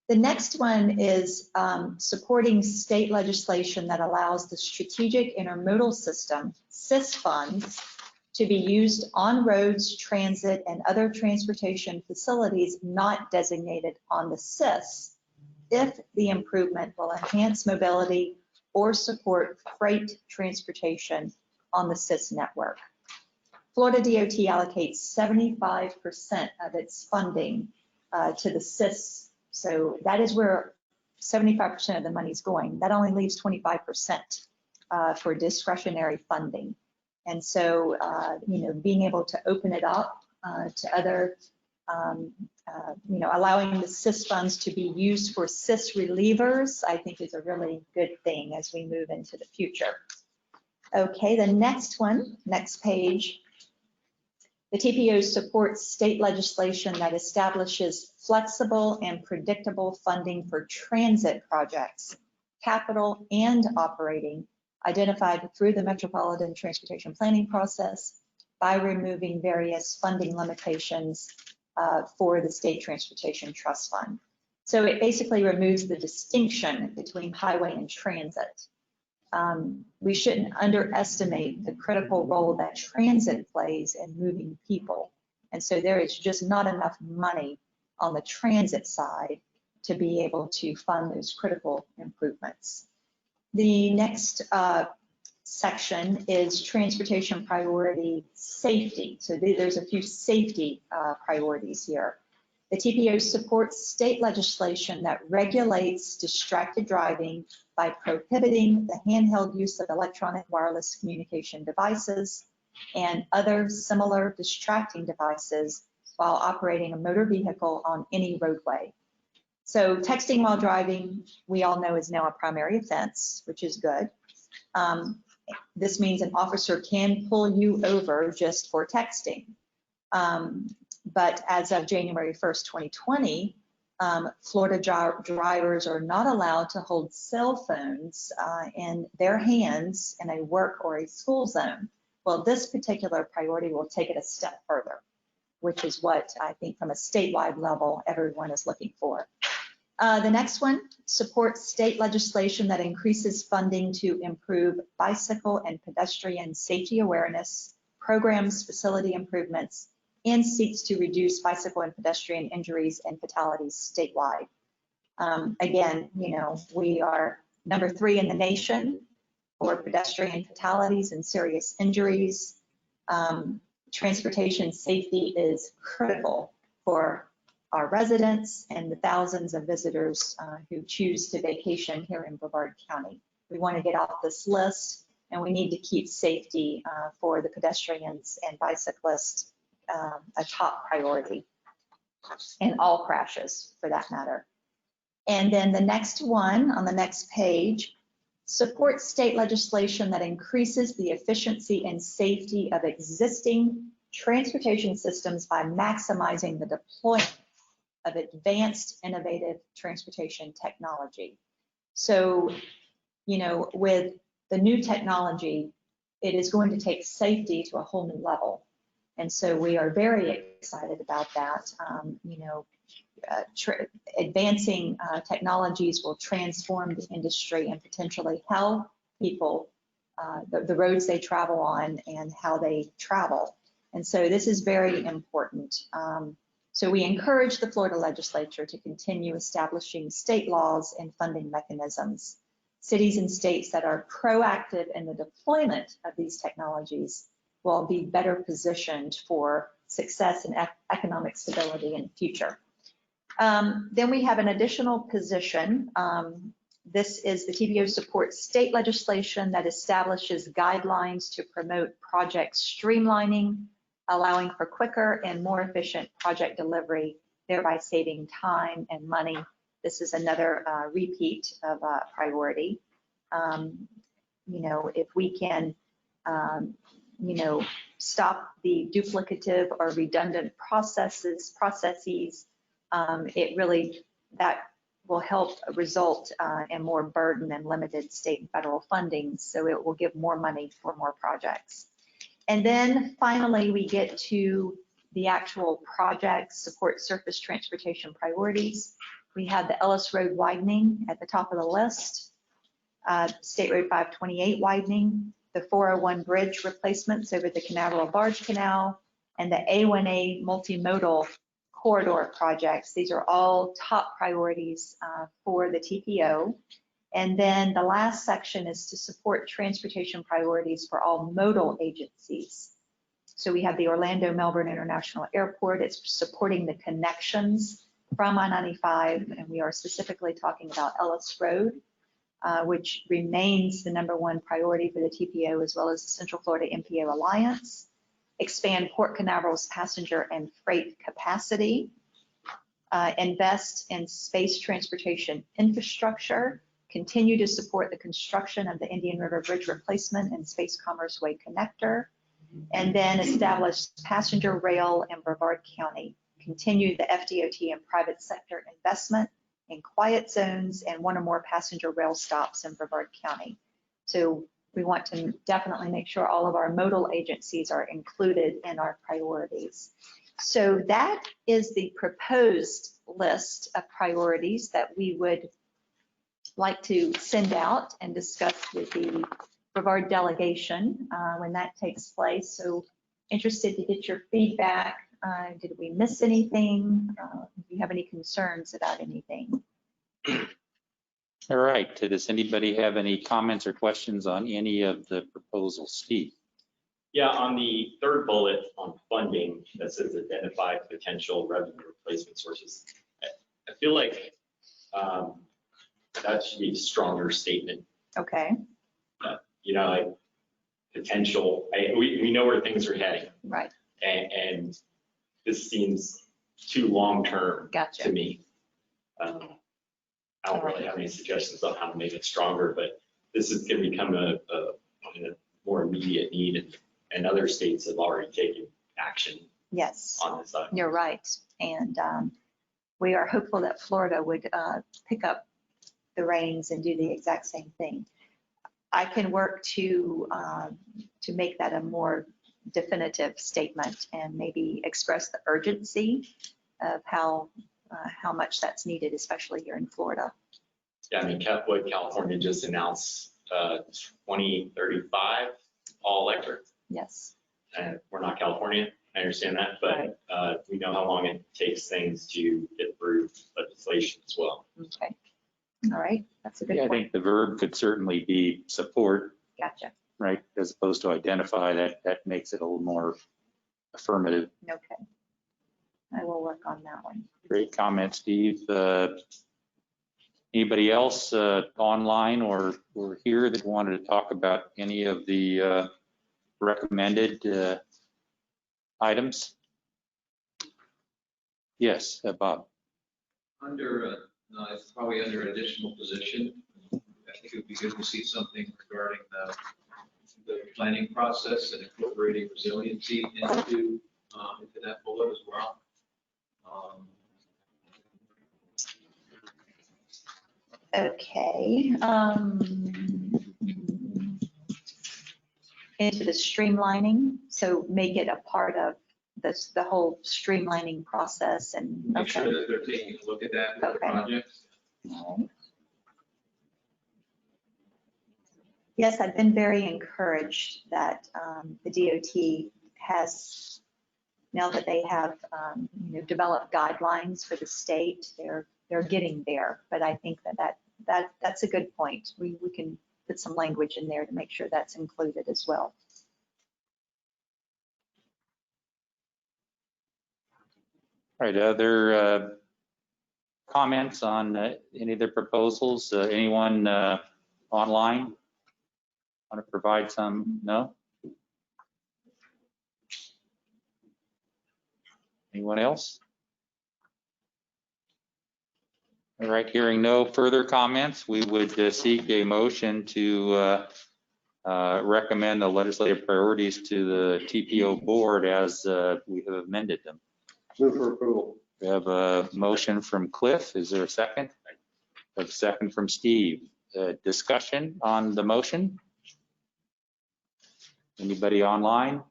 The next one is supporting state legislation that allows the Strategic Intermodal System, SIS funds, to be used on roads, transit, and other transportation facilities not designated on the SIS if the improvement will enhance mobility or support freight transportation on the SIS network. Florida DOT allocates 75% of its funding to the SIS. So that is where 75% of the money is going. That only leaves 25% for discretionary funding. And so, being able to open it up to other, allowing the SIS funds to be used for SIS relievers, I think is a really good thing as we move into the future. Okay, the next one, next page. The TPO supports state legislation that establishes flexible and predictable funding for transit projects, capital and operating, identified through the Metropolitan Transportation Planning process by removing various funding limitations for the State Transportation Trust Fund. So it basically removes the distinction between highway and transit. We shouldn't underestimate the critical role that transit plays in moving people. And so there is just not enough money on the transit side to be able to fund those critical improvements. The next section is transportation priority safety. So there's a few safety priorities here. The TPO supports state legislation that regulates distracted driving by prohibiting the handheld use of electronic wireless communication devices and other similar distracting devices while operating a motor vehicle on any roadway. So texting while driving, we all know, is now a primary offense, which is good. This means an officer can pull you over just for texting. But as of January 1st, 2020, Florida drivers are not allowed to hold cell phones in their hands in a work or a school zone. Well, this particular priority will take it a step further, which is what I think from a statewide level, everyone is looking for. The next one, supports state legislation that increases funding to improve bicycle and pedestrian safety awareness, programs, facility improvements, and seeks to reduce bicycle and pedestrian injuries and fatalities statewide. Again, we are number 3 in the nation for pedestrian fatalities and serious injuries. Transportation safety is critical for our residents and the thousands of visitors who choose to vacation here in Brevard County. We want to get off this list, and we need to keep safety for the pedestrians and bicyclists a top priority, and all crashes for that matter. And then the next one on the next page, supports state legislation that increases the efficiency and safety of existing transportation systems by maximizing the deployment of advanced innovative transportation technology. So, with the new technology, it is going to take safety to a whole new level. And so we are very excited about that. Advancing technologies will transform the industry and potentially how people, the roads they travel on and how they travel. And so this is very important. So we encourage the Florida legislature to continue establishing state laws and funding mechanisms. Cities and states that are proactive in the deployment of these technologies will be better positioned for success and economic stability in the future. Then we have an additional position. This is the TPO supports state legislation that establishes guidelines to promote project streamlining, allowing for quicker and more efficient project delivery, thereby saving time and money. This is another repeat of a priority. You know, if we can, you know, stop the duplicative or redundant processes, it really, that will help result in more burden and limited state and federal funding. So it will give more money for more projects. And then finally, we get to the actual projects, support surface transportation priorities. We have the Ellis Road widening at the top of the list, State Road 528 widening, the 401 bridge replacements over the Canaveral Barge Canal, and the A1A multimodal corridor projects. These are all top priorities for the TPO. And then the last section is to support transportation priorities for all modal agencies. So we have the Orlando Melbourne International Airport. It's supporting the connections from I-95, and we are specifically talking about Ellis Road, which remains the #1 priority for the TPO, as well as the Central Florida MPO Alliance. Expand Port Canaveral's passenger and freight capacity, invest in space transportation infrastructure, continue to support the construction of the Indian River Bridge replacement and Space Commerce Way connector, and then establish passenger rail in Brevard County, continue the FDOT and private sector investment in quiet zones and 1 or more passenger rail stops in Brevard County. So we want to definitely make sure all of our modal agencies are included in our priorities. So that is the proposed list of priorities that we would like to send out and discuss with the Brevard delegation when that takes place. So interested to get your feedback. Did we miss anything? Do you have any concerns about anything? All right, does anybody have any comments or questions on any of the proposals? Steve? Yeah, on the third bullet on funding that says identify potential revenue replacement sources, I feel like that should be a stronger statement. Okay. You know, like potential, we know where things are heading. Right. And this seems too long-term Gotcha. to me. I don't really have any suggestions on how to make it stronger, but this is going to become a more immediate need, and other states have already taken action. Yes. On this side. You're right. And we are hopeful that Florida would pick up the reins and do the exact same thing. I can work to make that a more definitive statement and maybe express the urgency of how much that's needed, especially here in Florida. Yeah, I mean, California just announced 2035 all electric. Yes. And we're not California, I understand that, but we know how long it takes things to get through legislation as well. Okay. All right, that's a good Yeah, I point. think the verb could certainly be support, Gotcha. right, as opposed to identify. That makes it a little more affirmative. Okay. I will work on that one. Great comment, Steve. Anybody else online or here that wanted to talk about any of the recommended items? Yes, Bob. It's probably under additional position. I think it would be good to see something regarding the planning process and incorporating resiliency into that bullet as well. Okay. Into the streamlining, so make it a part of this, the whole streamlining process and. Make sure that they're taking a look at that with the project. All right. Yes, I've been very encouraged that the DOT has, now that they have developed guidelines for the state, they're getting there. But I think that's a good point. We can put some language in there to make sure that's included as well. All right, other comments on any of the proposals? Anyone online want to provide some? No? Anyone else? All right, hearing no further comments, we would seek a motion to recommend the legislative priorities to the TPO board as we have amended them. Move for approval. We have a motion from Cliff. Is there a second? A second from Steve. Discussion on the motion? Anybody online?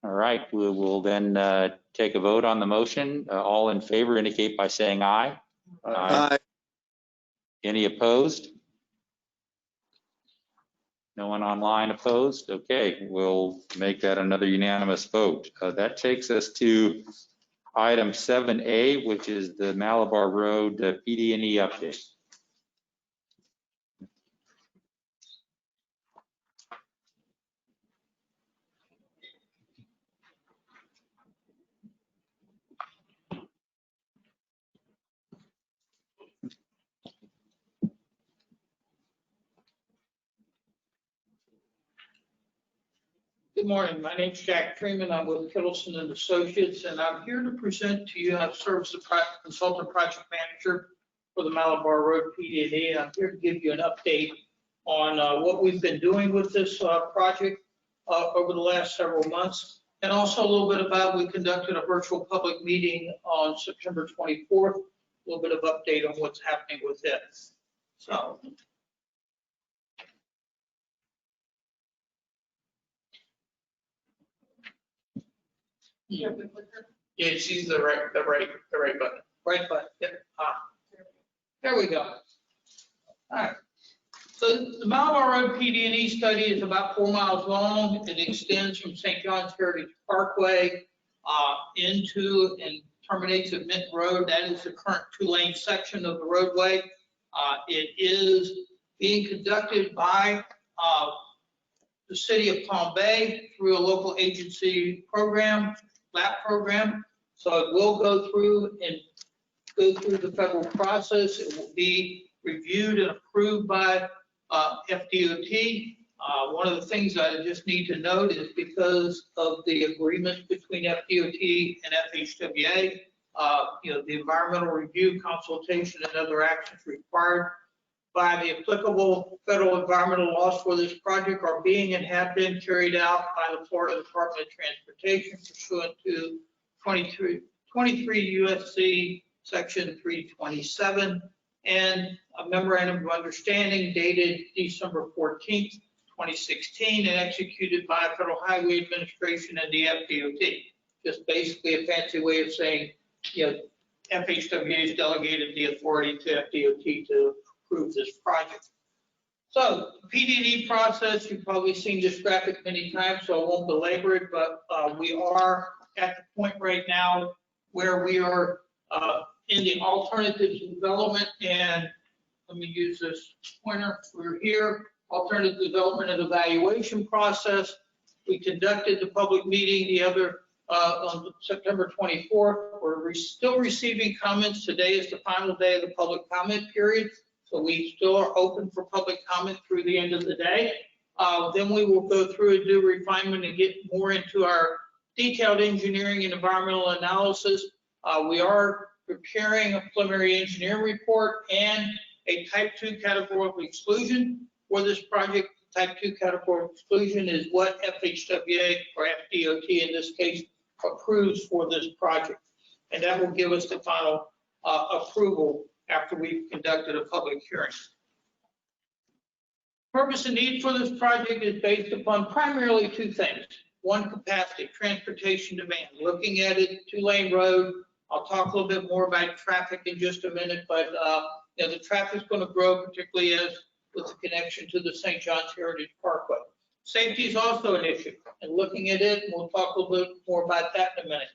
All right, we will then take a vote on the motion. All in favor indicate by saying aye. Aye. Any opposed? No one online opposed? Okay, we'll make that another unanimous vote. That takes us to item 7A, which is the Malabar Road PD&E update. Good morning. My name's Jack Freeman. I'm with Kittleson and Associates, and I'm here to present to you. I've served as a consultant project manager for the Malabar Road PD&E. I'm here to give you an update on what we've been doing with this project over the last several months, and also a little bit about, we conducted a virtual public meeting on September 24th, a little bit of update on what's happening with it. So. Yeah, she's the right button. Right button. Yeah. There we go. All right. So the Malabar Road PD&E study is about 4 miles long. It extends from St. John's Heritage Parkway into and terminates at Mint Road. That is the current 2-lane section of the roadway. It is being conducted by the city of Palm Bay through a local agency program, LAP program. So it will go through the federal process. It will be reviewed and approved by FDOT. One of the things that I just need to note is because of the agreement between FDOT and FHWA, the environmental review, consultation, and other actions required by the applicable federal environmental laws for this project are being and have been carried out by the Florida Department of Transportation pursuant to 23 USC section 327 and a memorandum of understanding dated December 14th, 2016 and executed by Federal Highway Administration and the FDOT. Just basically a fancy way of saying, FHWA has delegated the authority to FDOT to approve this project. So the PD&E process, you've probably seen this graphic many times, so I won't belabor it, but we are at the point right now where we are in the alternative development, and let me use this pointer. We're here, alternative development and evaluation process. We conducted the public meeting on September 24th. We're still receiving comments. Today is the final day of the public comment period. So we still are open for public comment through the end of the day. Then we will go through and do refinement and get more into our detailed engineering and environmental analysis. We are preparing a preliminary engineering report and a type 2 categorical exclusion for this project. Type 2 categorical exclusion is what FHWA or FDOT in this case approves for this project. And that will give us the final approval after we've conducted a public hearing. Purpose and need for this project is based upon primarily 2 things. One, capacity, transportation demand. Looking at it, 2-lane road. I'll talk a little bit more about traffic in just a minute, but the traffic is going to grow, particularly as with the connection to the St. John's Heritage Parkway. Safety is also an issue, and looking at it, we'll talk a little bit more about that in a minute.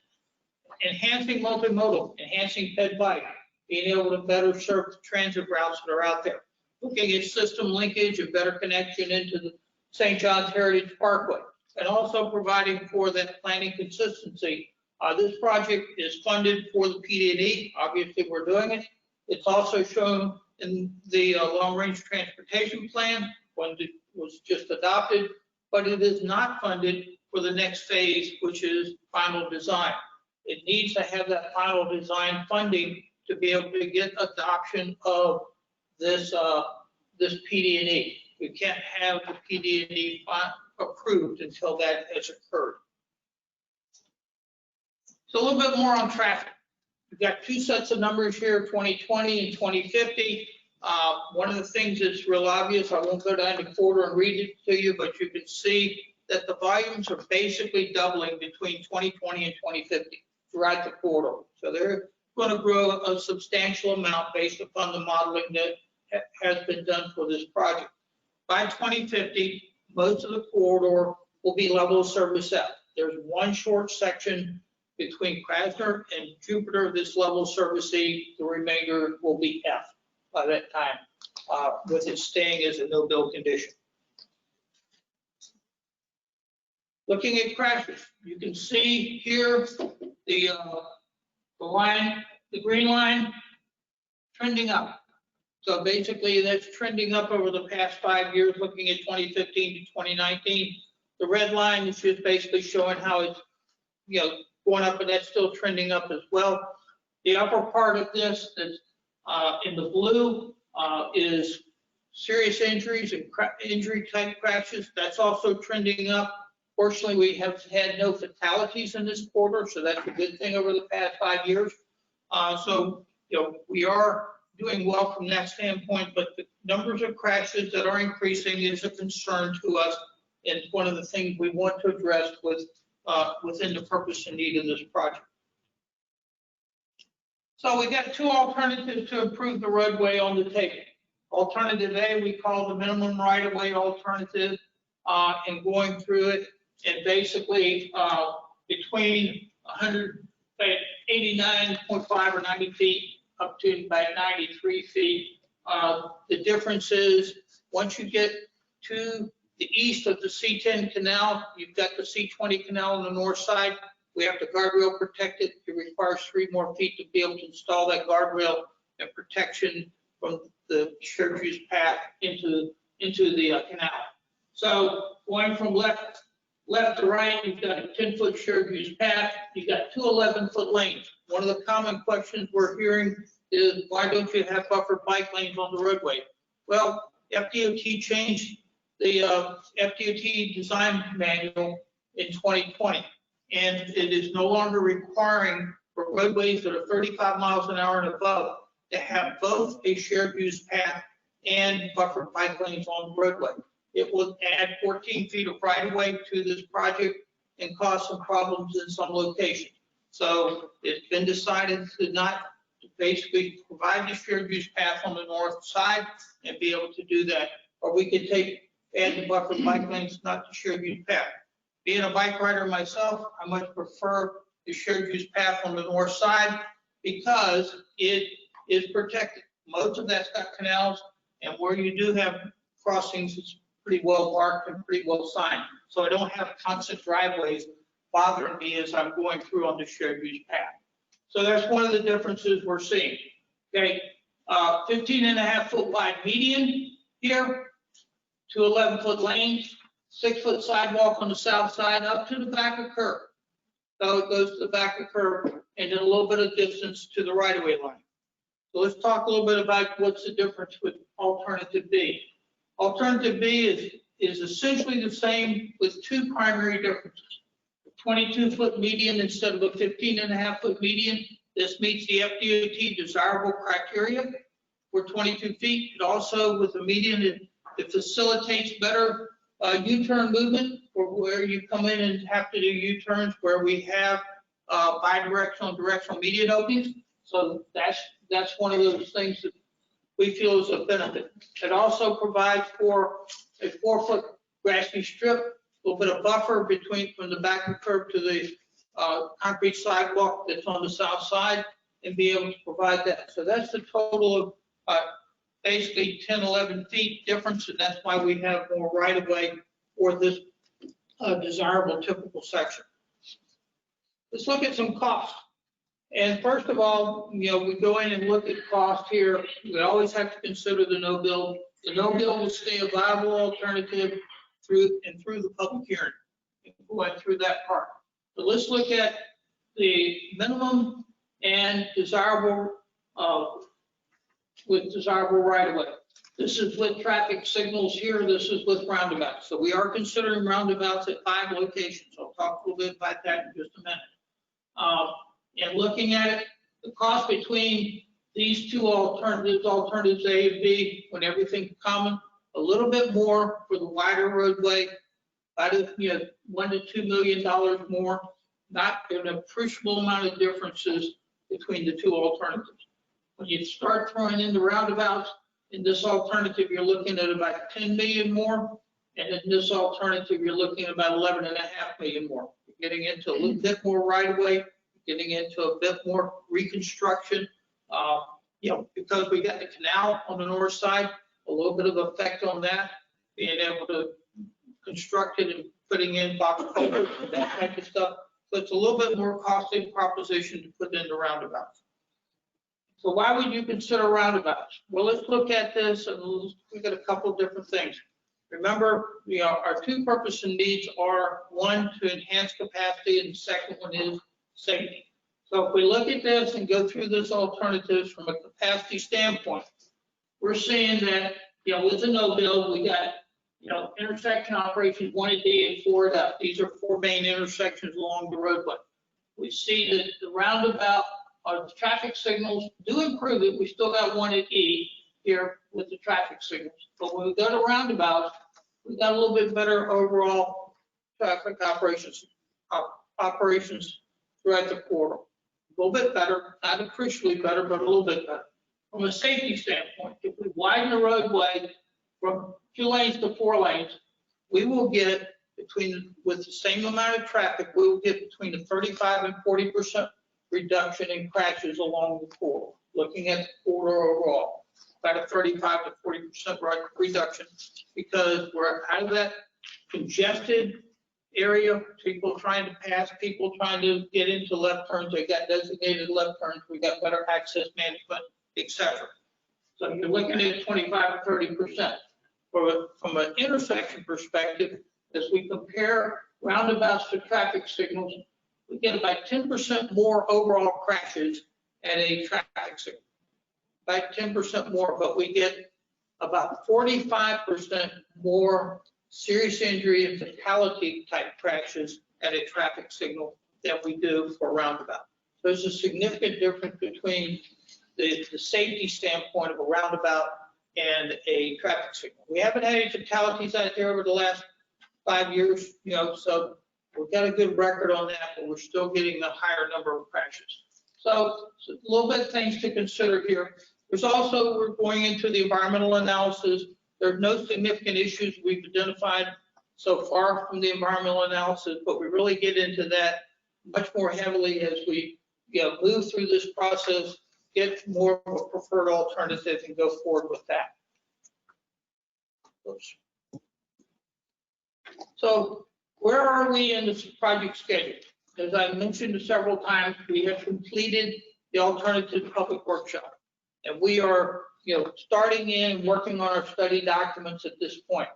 Enhancing multimodal, enhancing ped bike, being able to better serve the transit routes that are out there. Looking at system linkage and better connection into the St. John's Heritage Parkway, and also providing for that planning consistency. This project is funded for the PD&E. Obviously, we're doing it. It's also shown in the long-range transportation plan when it was just adopted, but it is not funded for the next phase, which is final design. It needs to have that final design funding to be able to get adoption of this PD&E. We can't have the PD&E approved until that has occurred. So a little bit more on traffic. We've got two sets of numbers here, 2020 and 2050. One of the things that's real obvious, I won't go down the corridor and read it to you, but you can see that the volumes are basically doubling between 2020 and 2050 throughout the corridor. So they're going to grow a substantial amount based upon the modeling that has been done for this project. By 2050, most of the corridor will be level of service F. There's one short section between Krasner and Jupiter, this level of service E. The remainder will be F by that time, with it staying as a no-build condition. Looking at crashes, you can see here the line, the green line, trending up. So basically, that's trending up over the past 5 years, looking at 2015 to 2019. The red line is just basically showing how it's, going up, and that's still trending up as well. The upper part of this that's in the blue is serious injuries and injury type crashes. That's also trending up. Fortunately, we have had no fatalities in this quarter, so that's a good thing over the past 5 years. So, we are doing well from that standpoint, but the numbers of crashes that are increasing is a concern to us, and one of the things we want to address within the purpose and need of this project. So we got two alternatives to improve the roadway on the table. Alternative A, we call the minimum right-of-way alternative, and going through it, and basically between 189.5 or 90 feet up to about 93 feet. The difference is once you get to the east of the C10 canal, you've got the C20 canal on the north side. We have the guardrail protected. It requires 3 more feet to be able to install that guardrail and protection from the shared use path into the canal. So going from left to right, you've got a 10-foot shared use path. You've got 2 11-foot lanes. One of the common questions we're hearing is, why don't you have buffered bike lanes on the roadway? Well, FDOT changed the FDOT design manual in 2020, and it is no longer requiring for roadways that are 35 miles an hour and above to have both a shared use path and buffered bike lanes on the roadway. It will add 14 feet of right-of-way to this project and cause some problems in some locations. So it's been decided to basically provide the shared use path on the north side and be able to do that. Or we could add the buffered bike lanes, not the shared use path. Being a bike rider myself, I much prefer the shared use path on the north side because it is protected. Most of that's got canals, and where you do have crossings, it's pretty well marked and pretty well signed. So I don't have constant driveways bothering me as I'm going through on the shared use path. So that's one of the differences we're seeing. Okay, 15.5-foot wide median here, 2 11-foot lanes, 6-foot sidewalk on the south side up to the back of curb. So it goes to the back of curb and then a little bit of distance to the right-of-way line. So let's talk a little bit about what's the difference with alternative B. Alternative B is essentially the same with 2 primary differences. 22-foot median instead of a 15.5-foot median. This meets the FDOT desirable criteria for 22 feet. It also, with the median, it facilitates better U-turn movement for where you come in and have to do U-turns where we have bidirectional and directional median openings. So that's one of those things that we feel is a benefit. It also provides for a 4-foot grassy strip, a little bit of buffer from the back of curb to the concrete sidewalk that's on the south side, and be able to provide that. So that's the total of basically 10, 11 feet difference, and that's why we have more right-of-way for this desirable typical section. Let's look at some costs. And first of all, we go in and look at cost here. We always have to consider the no build. The no build will stay a viable alternative through the public hearing. went through that part. So let's look at the minimum and desirable, with desirable right of way. This is with traffic signals here. This is with roundabouts. So we are considering roundabouts at 5 locations. I'll talk a little bit about that in just a minute. And looking at it, the cost between these two alternatives A and B, when everything's common, a little bit more for the wider roadway, about $1 to $2 million more, not an appreciable amount of differences between the two alternatives. When you start throwing in the roundabouts, in this alternative, you're looking at about 10 million more, and in this alternative, you're looking at about 11.5 million more. You're getting into a little bit more right of way, getting into a bit more reconstruction. Because we got the canal on the north side, a little bit of effect on that, being able to construct it and putting in box culverts and that type of stuff. So it's a little bit more costly proposition to put in the roundabouts. So why would you consider roundabouts? Well, let's look at this and look at a couple of different things. Remember, our two purposes and needs are, one, to enhance capacity, and the second one is safety. So if we look at this and go through this alternatives from a capacity standpoint, we're seeing that, with the no build, we got, intersection operations 1 at D and 4 at F. These are 4 main intersections along the roadway. We see that the roundabout, the traffic signals do improve it. We still got 1 at E here with the traffic signals. But when we go to roundabouts, we got a little bit better overall traffic operations throughout the corridor. A little bit better, not appreciably better, but a little bit better. From a safety standpoint, if we widen the roadway from 2 lanes to 4 lanes, we will get with the same amount of traffic, we will get between a 35 and 40% reduction in crashes along the corridor. Looking at the corridor overall, about a 35 to 40% reduction, because we're out of that congested area, people trying to pass, people trying to get into left turns. They got designated left turns. We got better access management, etc. So you're looking at 25 to 30%. From an intersection perspective, as we compare roundabouts to traffic signals, we get about 10% more overall crashes at a traffic signal. About 10% more, but we get about 45% more serious injury and fatality type crashes at a traffic signal than we do for roundabout. So there's a significant difference between the safety standpoint of a roundabout and a traffic signal. We haven't had any fatalities out there over the last 5 years, so we've got a good record on that, but we're still getting a higher number of crashes. So a little bit of things to consider here. There's also, we're going into the environmental analysis. There are no significant issues we've identified so far from the environmental analysis, but we really get into that much more heavily as we move through this process, get more of a preferred alternative and go forward with that. Oops. So where are we in this project schedule? As I mentioned several times, we have completed the alternative public workshop, and we are starting in working on our study documents at this point.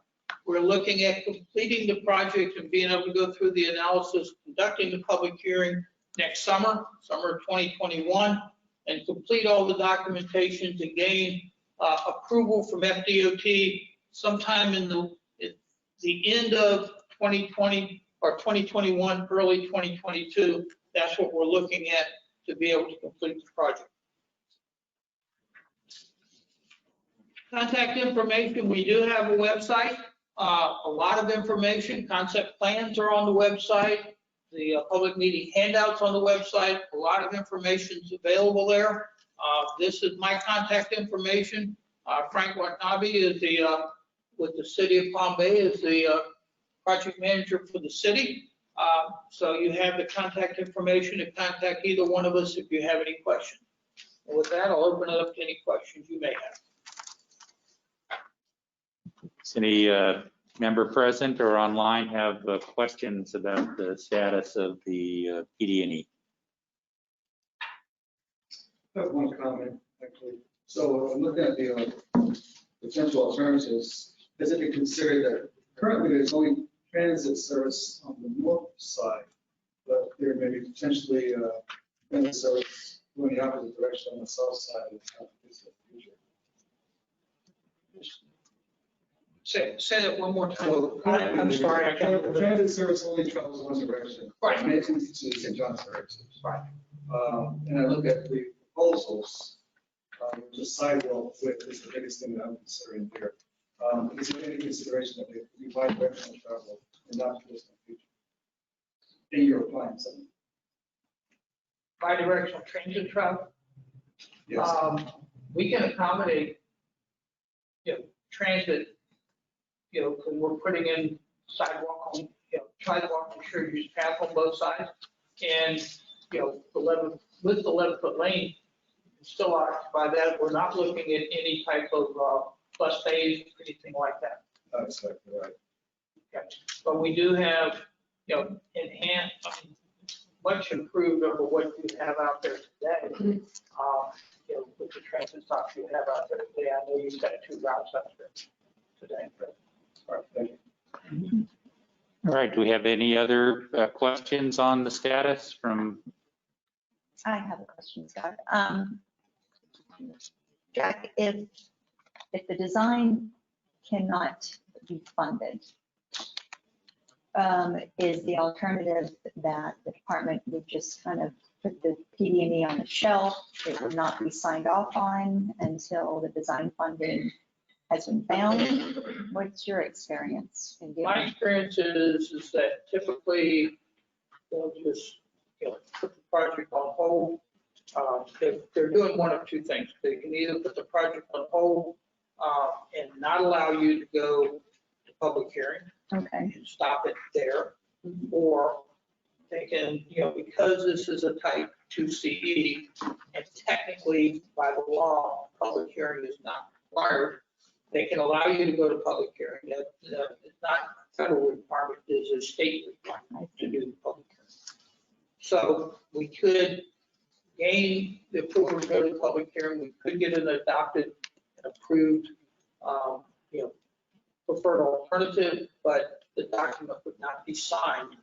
We're looking at completing the project and being able to go through the analysis, conducting the public hearing next summer 2021, and complete all the documentation to gain approval from FDOT sometime in the end of 2020 or 2021, early 2022. That's what we're looking at to be able to complete the project. Contact information, we do have a website, a lot of information, concept plans are on the website, the public meeting handouts on the website, a lot of information is available there. This is my contact information. Frank Watanabe is with the city of Palm Bay, is the project manager for the city. So you have the contact information to contact either one of us if you have any questions. And with that, I'll open it up to any questions you may have. Does any member present or online have questions about the status of the PD&E? I have one comment, actually. So I'm looking at the potential alternatives. Has it been considered that currently there's only transit service on the north side, but there may be potentially transit service going the opposite direction on the south side of the future. Say that one more time. I'm sorry, I can't. Transit service only travels one direction. Right. Mason to St. John's direction. Right. And I look at the proposals, just sidewalk width is the biggest thing that I'm considering here. Is there any consideration that they provide directional travel in that distant future? In your plans? Bi-directional transit travel. Yes. We can accommodate, transit, because we're putting in sidewalk on, sidewalk and sure use path on both sides. And, with the 11-foot lane, still occupy that. We're not looking at any type of bus bays or anything like that. That's exactly right. Okay. But we do have, enhanced, much improved over what you have out there today. With the transit stops you have out there today. I know you've got 2 routes out there today. All right, thank you. All right, do we have any other questions on the status from? I have a question, Scott. Jack, if the design cannot be funded, is the alternative that the department would just kind of put the PD&E on the shelf? It would not be signed off on until the design funding has been found? What's your experience in doing? My experience is that typically they'll just, put the project on hold. They're doing one of 2 things. They can either put the project on hold and not allow you to go to public hearing. Okay. And stop it there. Or they can, because this is a type 2 CE and technically by the law, public hearing is not required, they can allow you to go to public hearing. It's not a federal requirement, it's a state requirement to do the public hearing. So we could gain the approval to go to public hearing, we could get it adopted and approved, preferred alternative, but the document would not be signed,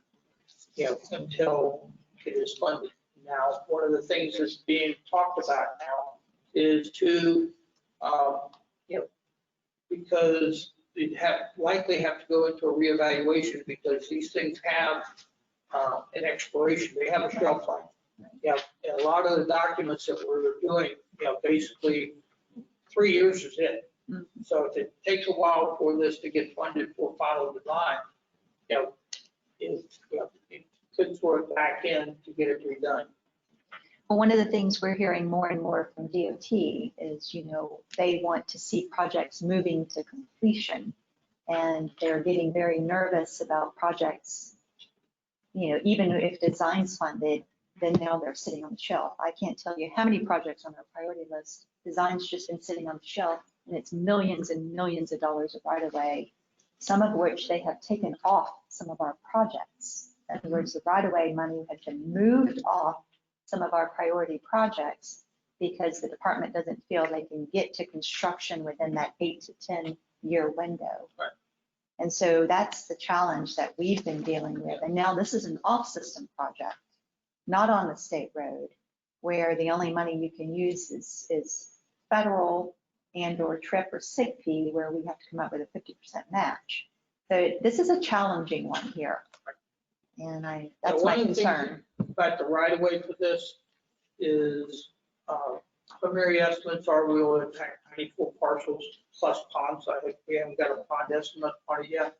until it is funded. Now, one of the things that's being talked about now is to, because it likely have to go into a reevaluation because these things have an expiration, they have a shelf life. And a lot of the documents that we're doing, basically 3 years is it. So if it takes a while for this to get funded for final design, it could throw it back in to get it redone. Well, one of the things we're hearing more and more from DOT is, they want to see projects moving to completion. And they're getting very nervous about projects, even if design's funded, then now they're sitting on the shelf. I can't tell you how many projects on our priority list, design's just been sitting on the shelf, and it's millions and millions of dollars of right-of-way, some of which they have taken off some of our projects. In other words, the right-of-way money has been moved off some of our priority projects because the department doesn't feel they can get to construction within that 8 to 10 year window. Right. And so that's the challenge that we've been dealing with. And now this is an off-system project, not on the state road, where the only money you can use is federal and or TRIP or SCTPO, where we have to come up with a 50% match. So this is a challenging one here. And that's my concern. But the right of way for this is, preliminary estimates are we will impact 94 parcels plus ponds. I think we haven't got a pond estimate on it yet.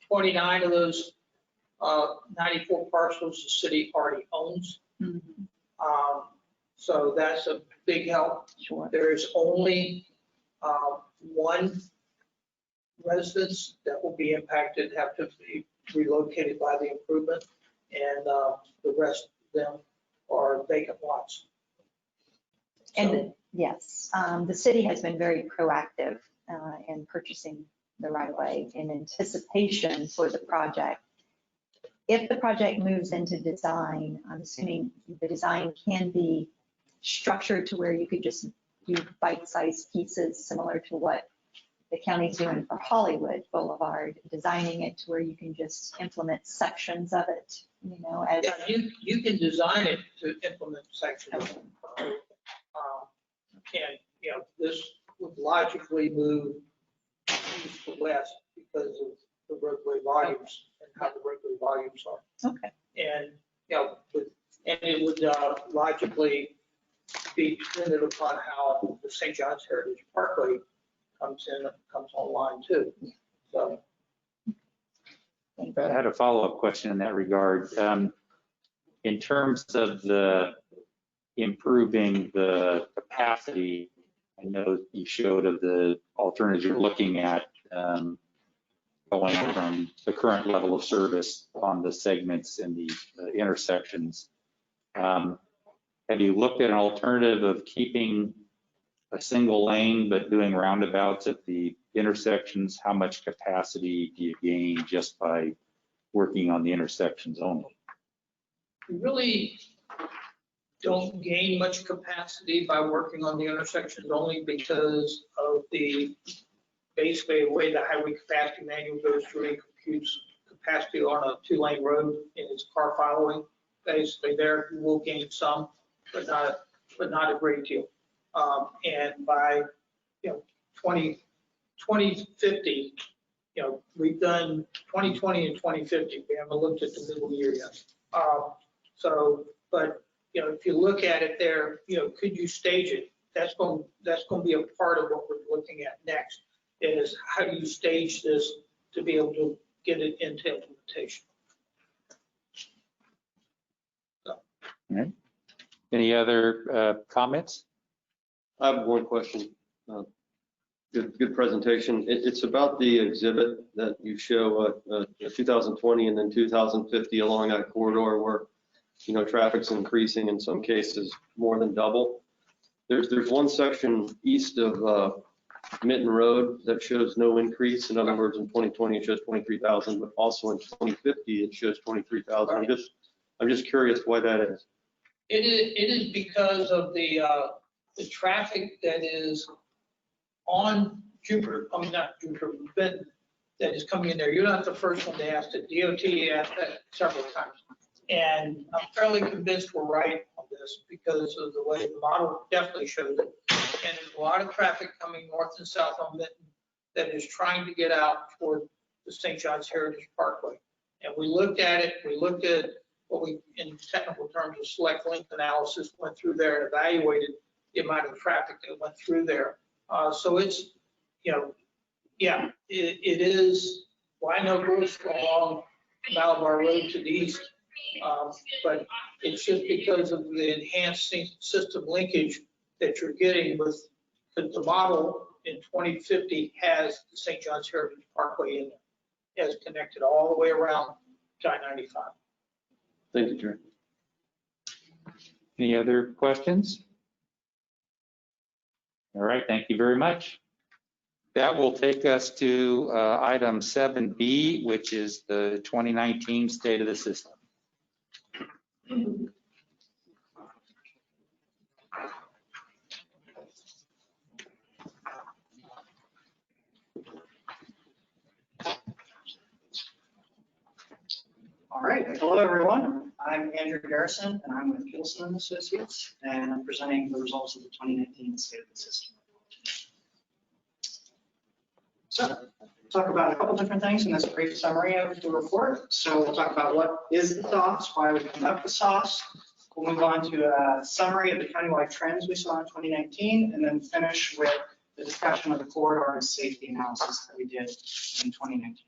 29 of those 94 parcels the city already owns. So that's a big help. Sure. There is only 1 residence that will be impacted, have to be relocated by the improvement, and the rest of them are vacant lots. And yes, the city has been very proactive in purchasing the right-of-way in anticipation for the project. If the project moves into design, I'm assuming the design can be structured to where you could just do bite-sized pieces similar to what the county's doing for Hollywood Boulevard, designing it to where you can just implement sections of it, you know, as. Yeah, you can design it to implement sections. And, you know, this would logically move east to west because of the roadway volumes and how the roadway volumes are. Okay. And, you know, and it would logically be dependent upon how the St. John's Heritage Parkway comes online too. So. I had a follow-up question in that regard. In terms of the improving the capacity, I know you showed of the alternatives you're looking at, going from the current level of service on the segments and the intersections. Have you looked at an alternative of keeping a single lane but doing roundabouts at the intersections? How much capacity do you gain just by working on the intersections only? You really don't gain much capacity by working on the intersections only because of basically the way the highway capacity manual goes through and computes capacity on a 2-lane road and it's car following. Basically there you will gain some, but not a great deal. And by 2050, we've done 2020 and 2050. We haven't looked at the middle year yet. But if you look at it there, could you stage it? That's going to be a part of what we're looking at next. Is how do you stage this to be able to get it into implementation? So. All right. Any other comments? I have one question. Good presentation. It's about the exhibit that you show 2020 and then 2050 along that corridor where, traffic's increasing in some cases more than double. There's one section east of Mitten Road that shows no increase. In other words, in 2020 it shows 23,000, but also in 2050 it shows 23,000. I'm just curious why that is. It is because of the traffic that is on Jupiter, not Jupiter, Benton, that is coming in there. You're not the first one to ask it. DOT asked that several times. And I'm fairly convinced we're right on this because of the way the model definitely shows it. And there's a lot of traffic coming north and south on Benton that is trying to get out toward the St. John's Heritage Parkway. And we looked at it. We looked at what we, in technical terms of select length analysis, went through there and evaluated the amount of traffic that went through there. So it's, it is, well, I know Bruce along Malabar Road to the east, but it's just because of the enhanced system linkage that you're getting with the model in 2050 has the St. John's Heritage Parkway in there. It has connected all the way around I-95. Thank you, Jerry. Any other questions? All right, thank you very much. That will take us to item 7B, which is the 2019 State of the System. All right, hello everyone. I'm Andrew Garrison and I'm with Gilson Associates and I'm presenting the results of the 2019 State of the System. So, talk about a couple different things in this brief summary of the report. So we'll talk about what is the SOS, why we conduct the SOS. We'll move on to a summary of the countywide trends we saw in 2019 and then finish with the discussion of the corridor and safety analysis that we did in 2019.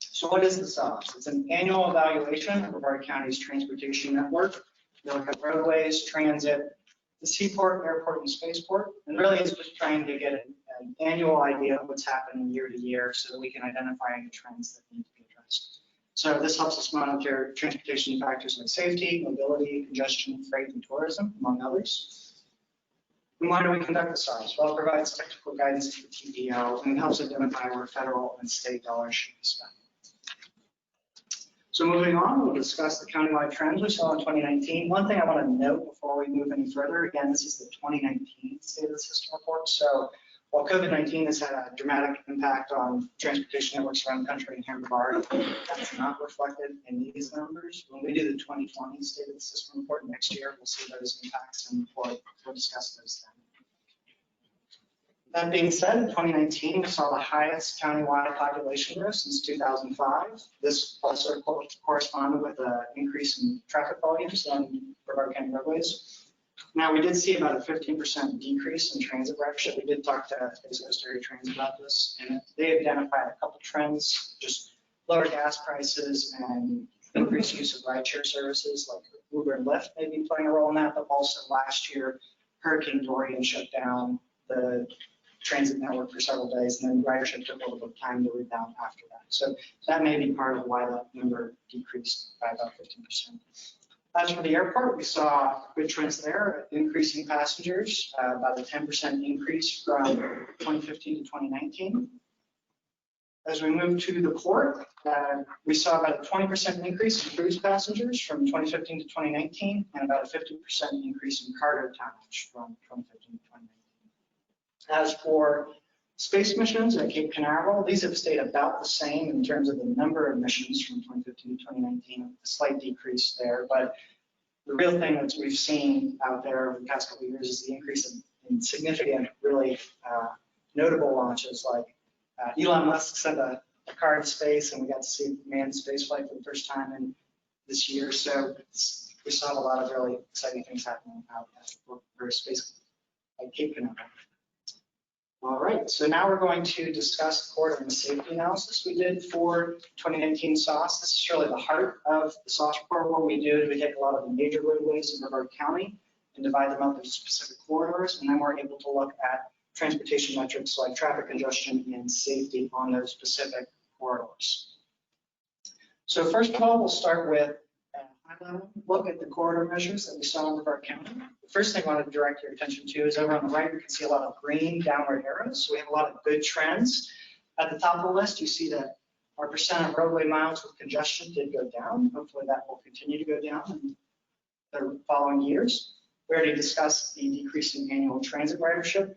So what is the SOS? It's an annual evaluation of Brevard County's transportation network. We look at roadways, transit, the seaport, airport, and spaceport. And really it's just trying to get an annual idea of what's happening year to year so that we can identify any trends that need to be addressed. So this helps us monitor transportation factors like safety, mobility, congestion, freight, and tourism, among others. And why do we conduct the SOS? Well, it provides technical guidance to the TPO and helps identify where federal and state dollars should be spent. So moving on, we'll discuss the countywide trends we saw in 2019. One thing I want to note before we move any further, again, this is the 2019 State of the System report. So While COVID-19 has had a dramatic impact on transportation networks around the country and here in Brevard, that's not reflected in these numbers. When we do the 2020 State of the System report next year, we'll see those impacts and we'll discuss those then. That being said, in 2019, we saw the highest countywide population growth since 2005. This also corresponded with an increase in traffic volumes on Brevard County roadways. Now, we did see about a 15% decrease in transit ridership. We did talk to Space Coast Area Transit about this, and they identified a couple trends, just lower gas prices and increased use of rideshare services like Uber and Lyft may be playing a role in that, but also last year, Hurricane Dorian shut down the transit network for several days, and then ridership took a little bit of time to rebound after that. So that may be part of why that number decreased by about 15%. As for the airport, we saw good trends there, increasing passengers, about a 10% increase from 2015 to 2019. As we move to the port, we saw about a 20% increase in cruise passengers from 2015 to 2019, and about a 50% increase in cargo tonnage from 2015 to 2019. As for space missions at Cape Canaveral, these have stayed about the same in terms of the number of missions from 2015 to 2019, a slight decrease there. But the real thing that we've seen out there over the past couple of years is the increase in significant, really notable launches. Like Elon Musk sent a car into space, and we got to see manned spaceflight for the first time in this year. So we saw a lot of really exciting things happening out for space at Cape Canaveral. All right, so now we're going to discuss the corridor and safety analysis we did for 2019 SOS. This is really the heart of the SOS report. What we do is we take a lot of the major roadways in Brevard County and divide them up into specific corridors, and then we're able to look at transportation metrics like traffic congestion and safety on those specific corridors. So first of all, we'll start with a high-level look at the corridor measures that we saw in Brevard County. The first thing I wanted to direct your attention to is over on the right, you can see a lot of green downward arrows. So we have a lot of good trends. At the top of the list, you see that our percent of roadway miles with congestion did go down. Hopefully that will continue to go down in the following years. We already discussed the decrease in annual transit ridership.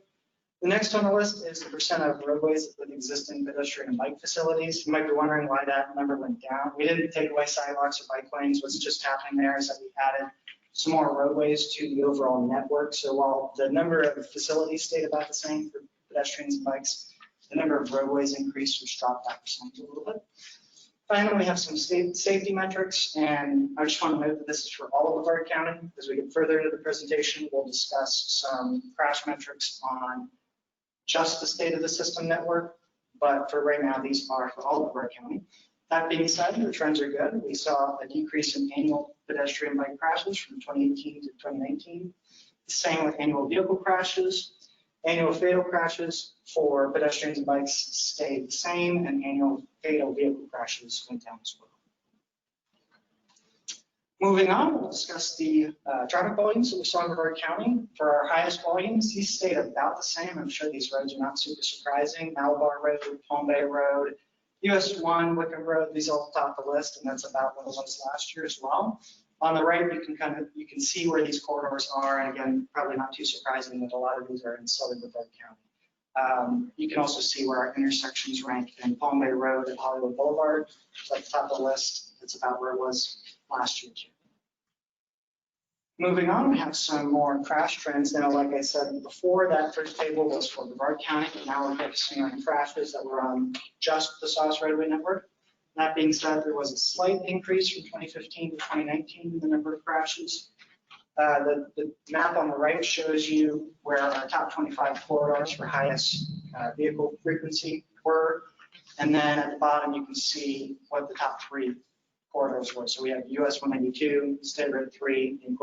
The next on the list is the percent of roadways with existing pedestrian and bike facilities. You might be wondering why that number went down. We didn't take away sidewalks or bike lanes. What's just happening there is that we added some more roadways to the overall network. So while the number of facilities stayed about the same for pedestrians and bikes, the number of roadways increased, which dropped that percentage a little bit. Finally, we have some safety metrics, and I just want to note that this is for all of Brevard County. As we get further into the presentation, we'll discuss some crash metrics on just the state of the system network, but for right now, these are for all of Brevard County. That being said, the trends are good. We saw a decrease in annual pedestrian bike crashes from 2018 to 2019. The same with annual vehicle crashes. Annual fatal crashes for pedestrians and bikes stayed the same, and annual fatal vehicle crashes went down as well. Moving on, we'll discuss the traffic volumes that we saw in Brevard County. For our highest volumes, these stayed about the same. I'm sure these roads are not super surprising. Malabar Road, Palm Bay Road, US 1, Wickham Road, these all top the list, and that's about what it was last year as well. On the right, you can see where these corridors are, and again, probably not too surprising that a lot of these are in southern Brevard County. You can also see where our intersections rank in Palm Bay Road and Hollywood Boulevard. So at the top of the list, it's about where it was last year too. Moving on, we have some more crash trends. Now, like I said before, that first table was for Brevard County, but now we're focusing on crashes that were on just the SOS roadway network. That being said, there was a slight increase from 2015 to 2019 in the number of crashes. The map on the right shows you where our top 25 corridors for highest vehicle frequency were. And then at the bottom, you can see what the top 3 corridors were. So we have US 192, State Road 3 in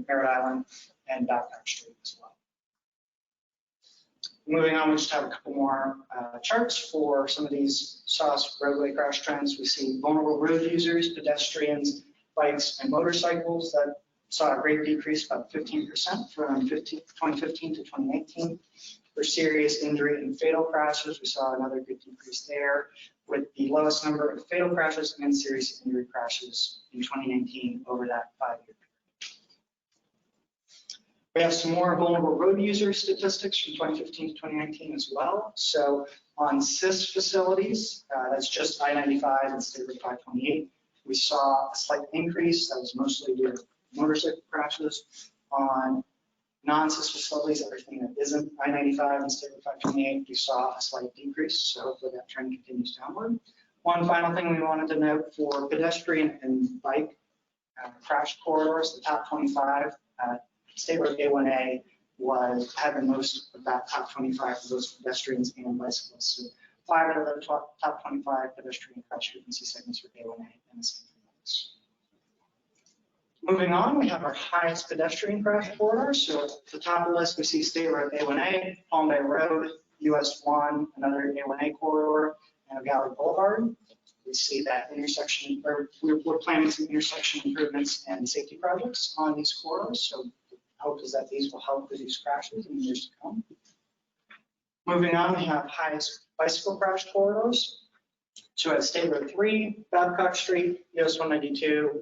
Merritt Island, and Backpack Street as well. Moving on, we just have a couple more charts for some of these SOS roadway crash trends. We see vulnerable road users, pedestrians, bikes, and motorcycles that saw a great decrease, about 15% from 2015 to 2019. For serious injury and fatal crashes, we saw another good decrease there, with the lowest number of fatal crashes and serious injury crashes in 2019 over that 5-year period. We have some more vulnerable road user statistics from 2015 to 2019 as well. So on CIS facilities, that's just I-95 and State Road 528, we saw a slight increase. That was mostly due to motorcycle crashes. On non-CIS facilities, everything that isn't I-95 and State Road 528, we saw a slight decrease. So hopefully that trend continues downward. One final thing we wanted to note for pedestrian and bike crash corridors, the top 25, State Road A1A had the most of that top 25 for those pedestrians and bicyclists. So 5 out of the top 25 pedestrian crash frequency segments for A1A and the same for bikes. Moving on, we have our highest pedestrian crash corridors. So at the top of the list, we see State Road A1A, Palm Bay Road, US 1, another A1A corridor, and Valley Boulevard. We see that intersection, or we're planning some intersection improvements and safety projects on these corridors. So the hope is that these will help reduce crashes in the years to come. Moving on, we have highest bicycle crash corridors. So at State Road 3, Babcock Street, US 192,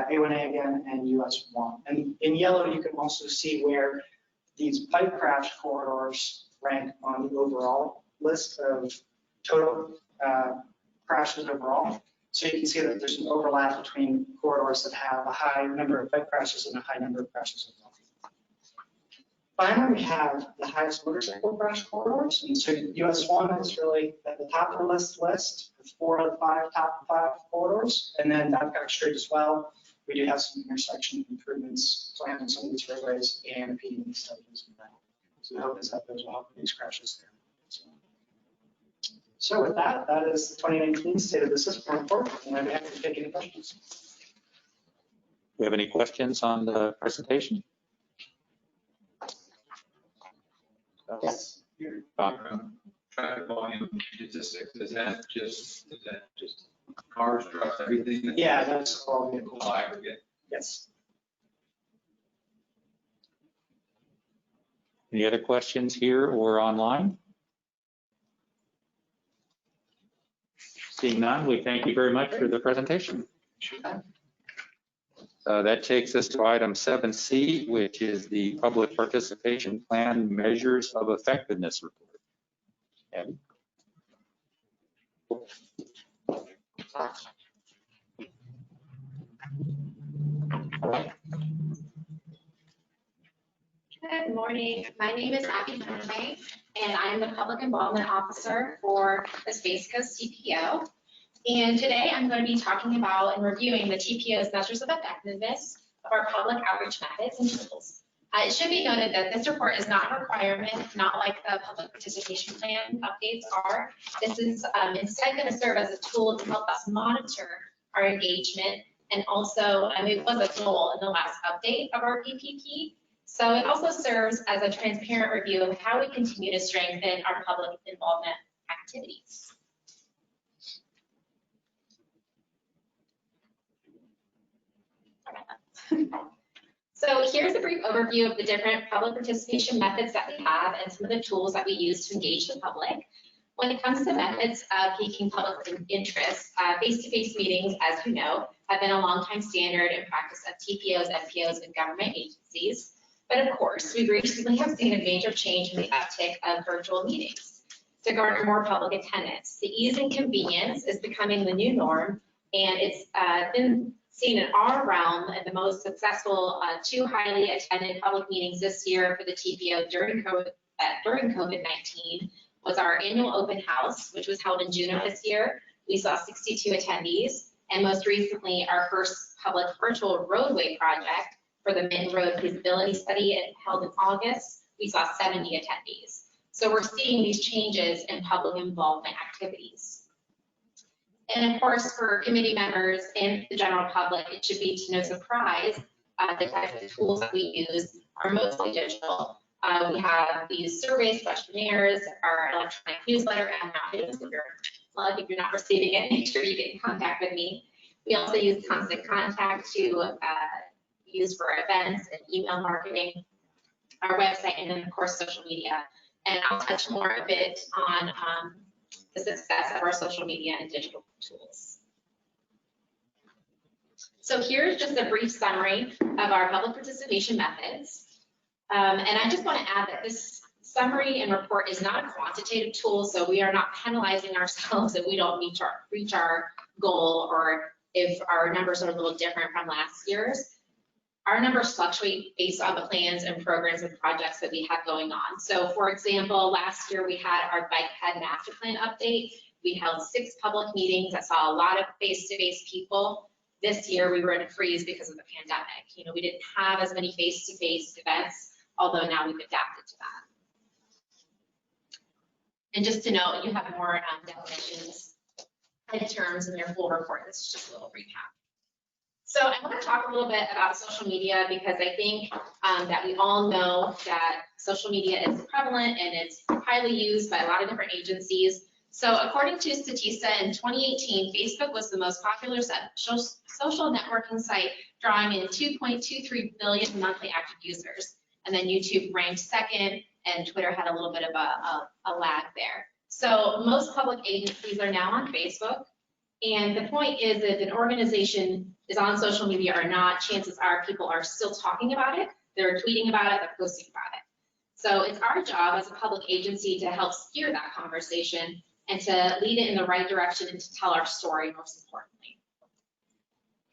A1A again, and US 1. And in yellow, you can also see where these bike crash corridors rank on the overall list of total crashes overall. So you can see that there's an overlap between corridors that have a high number of bike crashes and a high number of crashes overall. Finally, we have the highest motorcycle crash corridors. And so US 1 is really at the top of the list with 4 of the 5 top 5 corridors. And then Babcock Street as well. We do have some intersection improvements planned on some of these roadways and PD studies. So the hope is that those will help reduce crashes there. So with that, that is the 2019 State of the System report, and I'm happy to take any questions. Do you have any questions on the presentation? Yes. Traffic volume statistics, is that just cars, trucks, everything? Yeah, that's all vehicles. All aggregate. Yes. Any other questions here or online? Seeing none, we thank you very much for the presentation. That takes us to item 7C, which is the Public Participation Plan Measures of Effectiveness Report. Abby? Good morning. My name is Abby Dunaway, and I'm the Public Involvement Officer for the Space Coast TPO. And today I'm going to be talking about and reviewing the TPO's measures of effectiveness of our public outreach methods and tools. It should be noted that this report is not a requirement, not like the public participation plan updates are. This is instead going to serve as a tool to help us monitor our engagement, and also it was a goal in the last update of our PPP. So it also serves as a transparent review of how we continue to strengthen our public involvement activities. So here's a brief overview of the different public participation methods that we have and some of the tools that we use to engage the public. When it comes to methods of piquing public interest, face-to-face meetings, as you know, have been a long-time standard in practice of TPOs, NPOs, and government agencies. But of course, we recently have seen a major change in the uptick of virtual meetings to garner more public attendance. The ease and convenience is becoming the new norm, and it's been seen in our realm and the most successful 2 highly attended public meetings this year for the TPO during COVID-19 was our annual open house, which was held in June of this year. We saw 62 attendees, and most recently our first public virtual roadway project for the Mitten Road feasibility study held in August. We saw 70 attendees. So we're seeing these changes in public involvement activities. And of course, for committee members and the general public, it should be to no surprise the types of tools that we use are mostly digital. We use surveys, questionnaires, our electronic newsletter, and if you're not receiving it, make sure you get in contact with me. We also use Constant Contact to use for events and email marketing, our website, and then of course social media. And I'll touch more a bit on the success of our social media and digital tools. So here's just a brief summary of our public participation methods. And I just want to add that this summary and report is not a quantitative tool, so we are not penalizing ourselves if we don't reach our goal or if our numbers are a little different from last year's. Our numbers fluctuate based on the plans and programs and projects that we have going on. So for example, last year we had our bikehead master plan update. We held 6 public meetings that saw a lot of face-to-face people. This year we were in a freeze because of the pandemic. You know, we didn't have as many face-to-face events, although now we've adapted to that. And just to note, you have more definitions and terms in your full report. This is just a little recap. So I want to talk a little bit about social media because I think that we all know that social media is prevalent and it's highly used by a lot of different agencies. So according to Statista, in 2018, Facebook was the most popular social networking site, drawing in 2.23 billion monthly active users. And then YouTube ranked second, and Twitter had a little bit of a lag there. So most public agencies are now on Facebook. And the point is, if an organization is on social media or not, chances are people are still talking about it, they're tweeting about it, they're posting about it. So it's our job as a public agency to help steer that conversation and to lead it in the right direction and to tell our story, most importantly.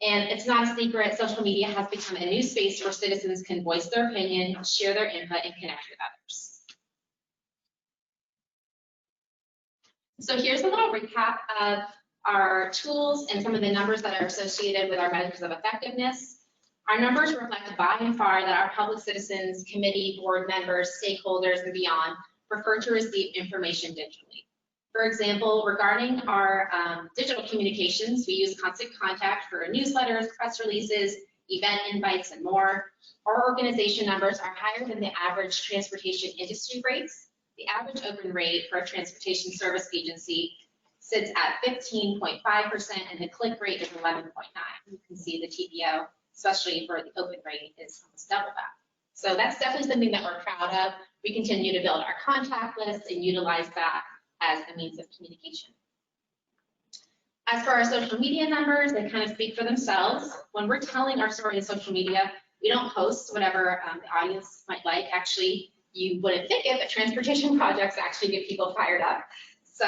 And it's not a secret, social media has become a new space where citizens can voice their opinion, share their input, and connect with others. So here's a little recap of our tools and some of the numbers that are associated with our measures of effectiveness. Our numbers reflect by and far that our public citizens, committee, board members, stakeholders, and beyond prefer to receive information digitally. For example, regarding our digital communications, we use Constant Contact for newsletters, press releases, event invites, and more. Our organization numbers are higher than the average transportation industry rates. The average open rate for a transportation service agency sits at 15.5%, and the click rate is 11.9. You can see the TPO, especially for the open rate, is almost double that. So that's definitely something that we're proud of. We continue to build our contact list and utilize that as a means of communication. As for our social media numbers, they kind of speak for themselves. When we're telling our story in social media, we don't post whatever the audience might like. Actually, you wouldn't think it, but transportation projects actually get people fired up. So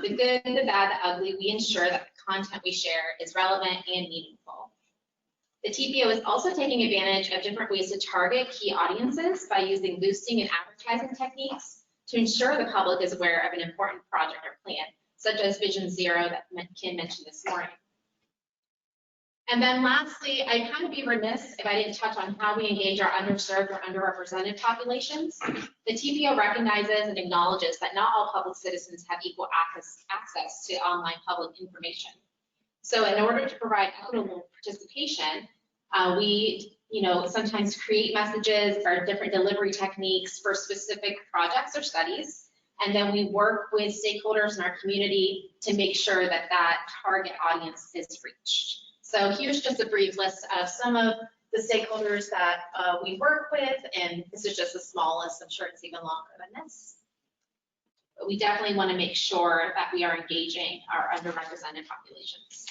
the good, the bad, the ugly, we ensure that the content we share is relevant and meaningful. The TPO is also taking advantage of different ways to target key audiences by using boosting and advertising techniques to ensure the public is aware of an important project or plan, such as Vision Zero that Kim mentioned this morning. And then lastly, I'd kind of be remiss if I didn't touch on how we engage our underserved or underrepresented populations. The TPO recognizes and acknowledges that not all public citizens have equal access to online public information. So in order to provide equitable participation, we sometimes create messages or different delivery techniques for specific projects or studies. And then we work with stakeholders in our community to make sure that that target audience is reached. So here's just a brief list of some of the stakeholders that we work with, and this is just a small list. I'm sure it's even longer than this. But we definitely want to make sure that we are engaging our underrepresented populations.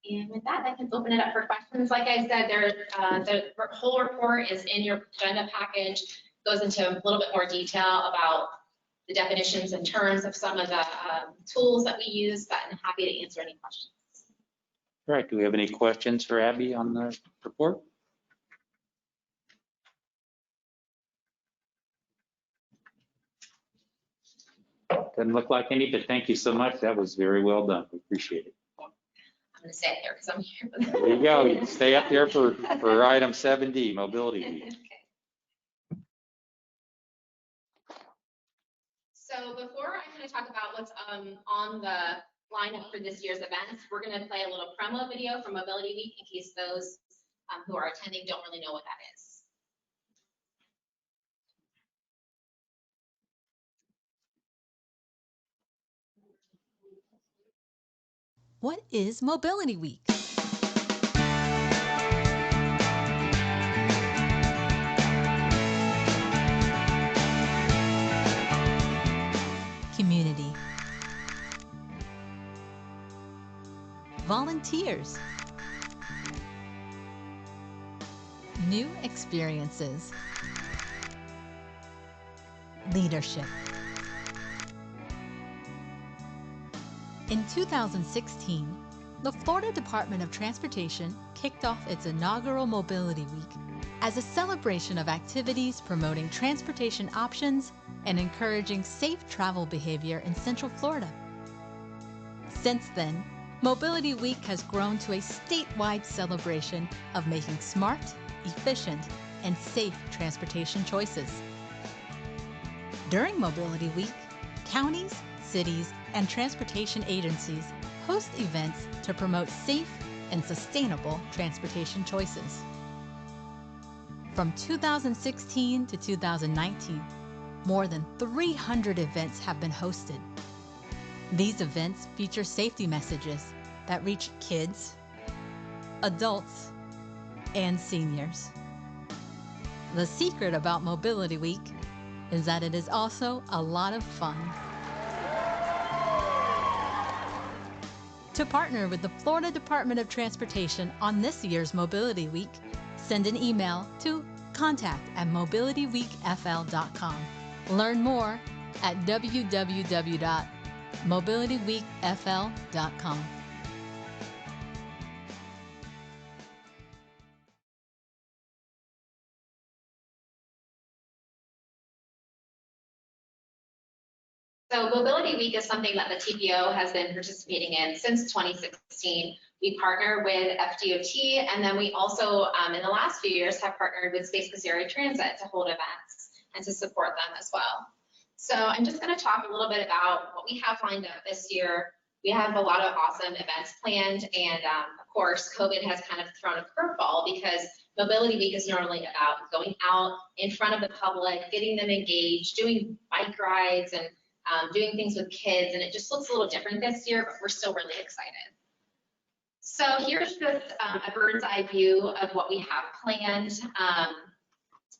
And with that, I can open it up for questions. Like I said, the whole report is in your agenda package, goes into a little bit more detail about the definitions and terms of some of the tools that we use, but I'm happy to answer any questions. All right, do we have any questions for Abby on the report? Doesn't look like any, but thank you so much. That was very well done. We appreciate it. I'm going to stay there because I'm here. There you go. You can stay up there for item 7D, mobility week. Okay. So before I kind of talk about what's on the lineup for this year's events, we're going to play a little promo video from Mobility Week in case those who are attending don't really know what that is. What is Mobility Week? Community. Volunteers. new experiences, leadership. In 2016, the Florida Department of Transportation kicked off its inaugural Mobility Week as a celebration of activities promoting transportation options and encouraging safe travel behavior in Central Florida. Since then, Mobility Week has grown to a statewide celebration of making smart, efficient, and safe transportation choices. During Mobility Week, counties, cities, and transportation agencies host events to promote safe and sustainable transportation choices. From 2016 to 2019, more than 300 events have been hosted. These events feature safety messages that reach kids, adults, and seniors. The secret about Mobility Week is that it is also a lot of fun. To partner with the Florida Department of Transportation on this year's Mobility Week, send an email to contact@mobilityweekfl.com. Learn more at www.mobilityweekfl.com. So Mobility Week is something that the TPO has been participating in since 2016. We partner with FDOT, and then we also, in the last few years, have partnered with Space Coast Area Transit to hold events and to support them as well. So I'm just going to talk a little bit about what we have lined up this year. We have a lot of awesome events planned, and of course, COVID has kind of thrown a curveball because Mobility Week is normally about going out in front of the public, getting them engaged, doing bike rides, and doing things with kids, and it just looks a little different this year, but we're still really excited. So here's just a bird's eye view of what we have planned.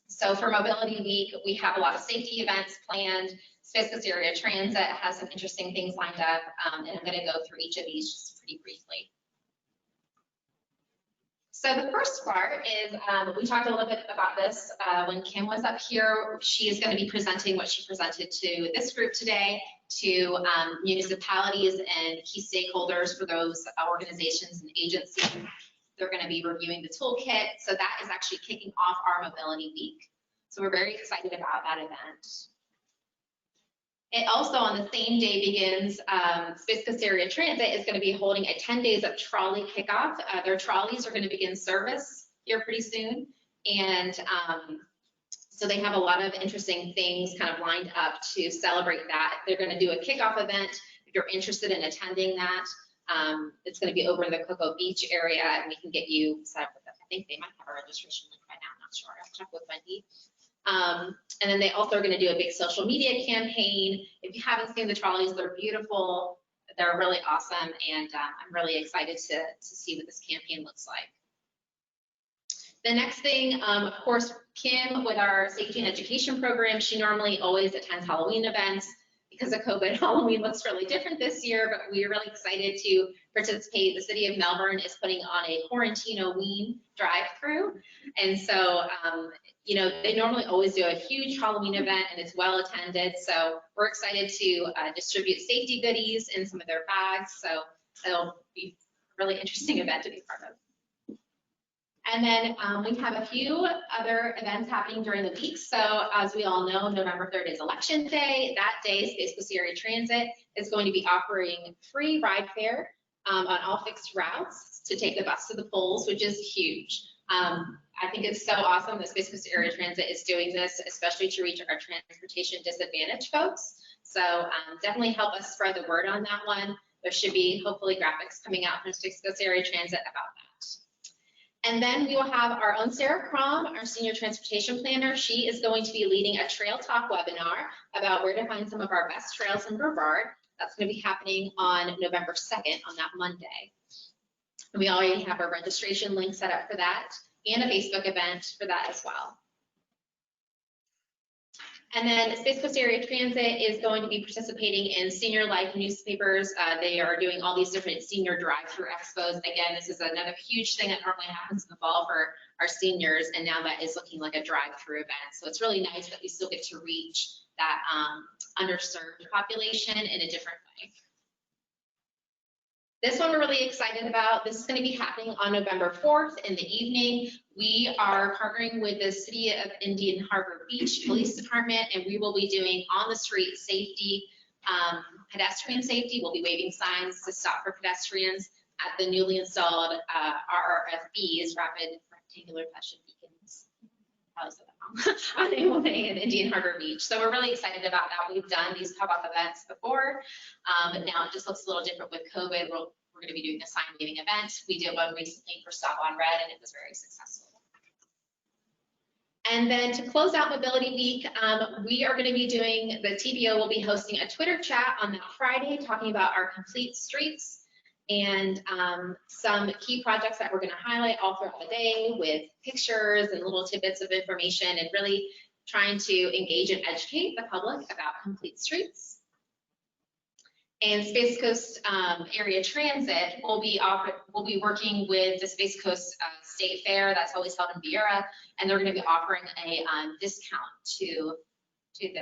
So for Mobility Week, we have a lot of safety events planned. Space Coast Area Transit has some interesting things lined up, and I'm going to go through each of these just pretty briefly. So the first part is, we talked a little bit about this when Kim was up here. She is going to be presenting what she presented to this group today, to municipalities and key stakeholders for those organizations and agencies. They're going to be reviewing the toolkit. So that is actually kicking off our Mobility Week. So we're very excited about that event. It also, on the same day, begins, Space Coast Area Transit is going to be holding a 10 days of trolley kickoff. Their trolleys are going to begin service here pretty soon. And so they have a lot of interesting things kind of lined up to celebrate that. They're going to do a kickoff event. If you're interested in attending that, it's going to be over in the Cocoa Beach area, and we can get you set up with them. I think they might have a registration link right now. I'm not sure. I'll check with Wendy. And then they also are going to do a big social media campaign. If you haven't seen the trolleys, they're beautiful. They're really awesome, and I'm really excited to see what this campaign looks like. The next thing, of course, Kim, with our safety and education program, she normally always attends Halloween events. Because of COVID, Halloween looks really different this year, but we're really excited to participate. The city of Melbourne is putting on a Quarantine-O-Ween drive-through. And so, you know, they normally always do a huge Halloween event, and it's well attended. So we're excited to distribute safety goodies in some of their bags. So it'll be a really interesting event to be part of. And then we have a few other events happening during the week. So as we all know, November 3rd is Election Day. That day, Space Coast Area Transit is going to be offering free ride fare on all fixed routes to take the bus to the polls, which is huge. I think it's so awesome that Space Coast Area Transit is doing this, especially to reach our transportation disadvantaged folks. So definitely help us spread the word on that one. There should be hopefully graphics coming out from Space Coast Area Transit about that. And then we will have our own Sarah Crom, our senior transportation planner. She is going to be leading a trail talk webinar about where to find some of our best trails in Brevard. That's going to be happening on November 2nd, on that Monday. And we already have a registration link set up for that and a Facebook event for that as well. And then Space Coast Area Transit is going to be participating in Senior Life newspapers. They are doing all these different senior drive-through expos. Again, this is another huge thing that normally happens in the fall for our seniors, and now that is looking like a drive-through event. So it's really nice that we still get to reach that underserved population in a different way. This one we're really excited about. This is going to be happening on November 4th in the evening. We are partnering with the City of Indian Harbor Beach Police Department, and we will be doing on-the-street safety, pedestrian safety. We'll be waving signs to stop for pedestrians at the newly installed RRFBs, Rapid Rectangular Flashing Beacons. Probably said that wrong. On Animal Bay in Indian Harbor Beach. So we're really excited about that. We've done these pop-up events before, but now it just looks a little different with COVID. We're going to be doing a sign waving event. We did one recently for Stop on Red, and it was very successful. And then to close out Mobility Week, we are going to be doing, the TPO will be hosting a Twitter chat on that Friday talking about our complete streets and some key projects that we're going to highlight all throughout the day with pictures and little tidbits of information, and really trying to engage and educate the public about complete streets. And Space Coast Area Transit will be working with the Space Coast State Fair that's always held in Viera, and they're going to be offering a discount to the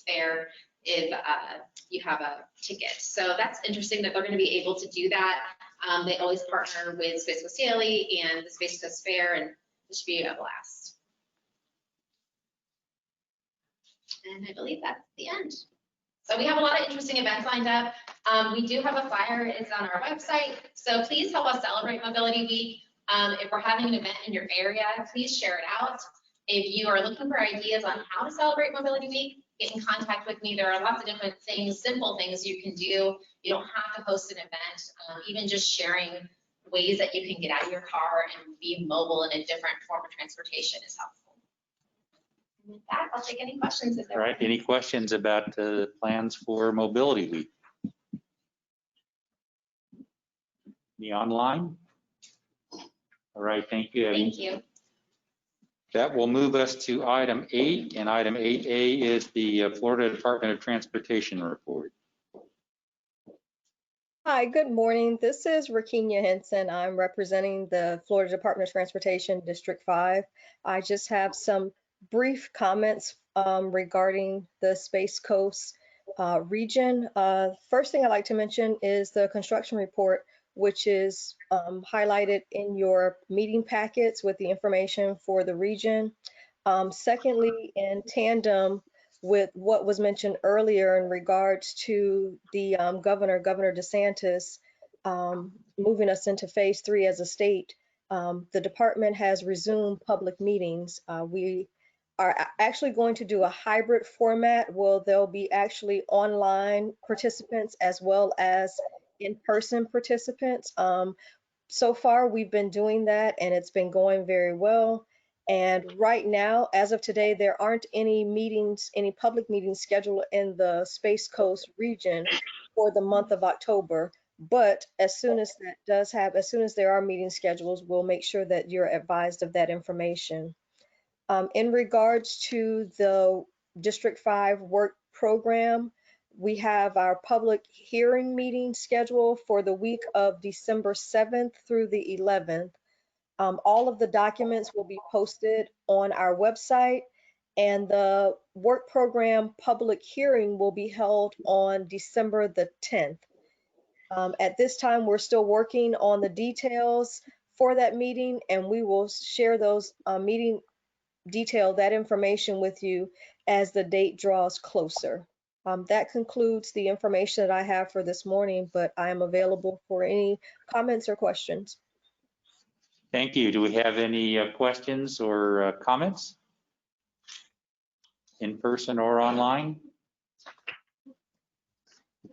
fair if you have a ticket. So that's interesting that they're going to be able to do that. They always partner with Space Coast Daily and the Space Coast Fair, and it should be a blast. And I believe that's the end. So we have a lot of interesting events lined up. We do have a flyer, it's on our website. So please help us celebrate Mobility Week. If we're having an event in your area, please share it out. If you are looking for ideas on how to celebrate Mobility Week, get in contact with me. There are lots of different things, simple things you can do. You don't have to host an event. Even just sharing ways that you can get out of your car and be mobile in a different form of transportation is helpful. With that, I'll take any questions if there are. All right, any questions about the plans for Mobility Week? The online? All right, thank you. Thank you. That will move us to item 8, and item 8A is the Florida Department of Transportation report. Hi, good morning. This is Rakinya Henson. I'm representing the Florida Department of Transportation, District 5. I just have some brief comments regarding the Space Coast region. First thing I'd like to mention is the construction report, which is highlighted in your meeting packets with the information for the region. Secondly, in tandem with what was mentioned earlier in regards to the Governor DeSantis moving us into phase 3 as a state, the department has resumed public meetings. We are actually going to do a hybrid format where there'll be actually online participants as well as in-person participants. So far, we've been doing that and it's been going very well. And right now, as of today, there aren't any meetings, any public meetings scheduled in the Space Coast region for the month of October. But as soon as that does happen, as soon as there are meeting schedules, we'll make sure that you're advised of that information. In regards to the District 5 work program, we have our public hearing meeting scheduled for the week of December 7th through the 11th. All of the documents will be posted on our website, and the work program public hearing will be held on December the 10th. At this time, we're still working on the details for that meeting, and we will share those that information with you as the date draws closer. That concludes the information that I have for this morning, but I am available for any comments or questions. Thank you. Do we have any questions or comments? In person or online?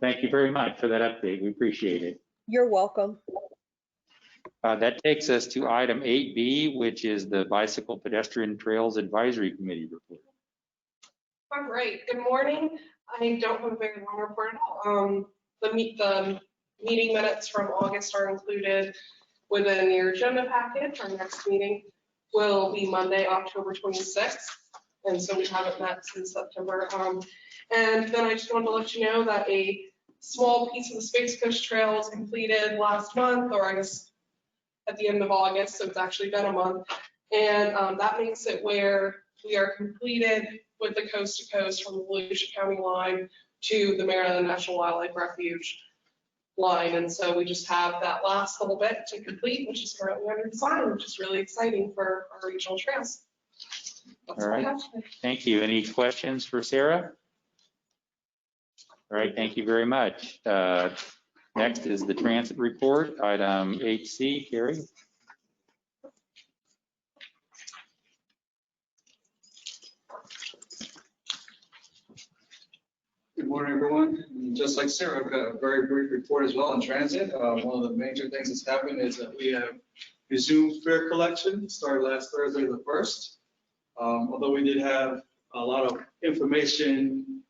Thank you very much for that update. We appreciate it. You're welcome. That takes us to item 8B, which is the Bicycle Pedestrian Trails Advisory Committee report. All right, good morning. I don't have a very long report at all. The meeting minutes from August are included within your agenda package. Our next meeting will be Monday, October 26th. And so we haven't met since September. And then I just wanted to let you know that a small piece of the Space Coast Trail was completed last month, or I guess at the end of August, so it's actually been a month. And that makes it where we are completed with the coast to coast from the Volusia County line to the Maryland National Wildlife Refuge line. And so we just have that last little bit to complete, which is currently under design, which is really exciting for our regional trails. That's All all I right. have. Thank you. Any questions for Sarah? All right, thank you very much. Next is the transit report, item 8C. Carrie? Good morning, everyone. Just like Sarah, I've got a very brief report as well on transit. One of the major things that's happened is that we have resumed fare collection, started last Thursday the 1st. Although we did have a lot of information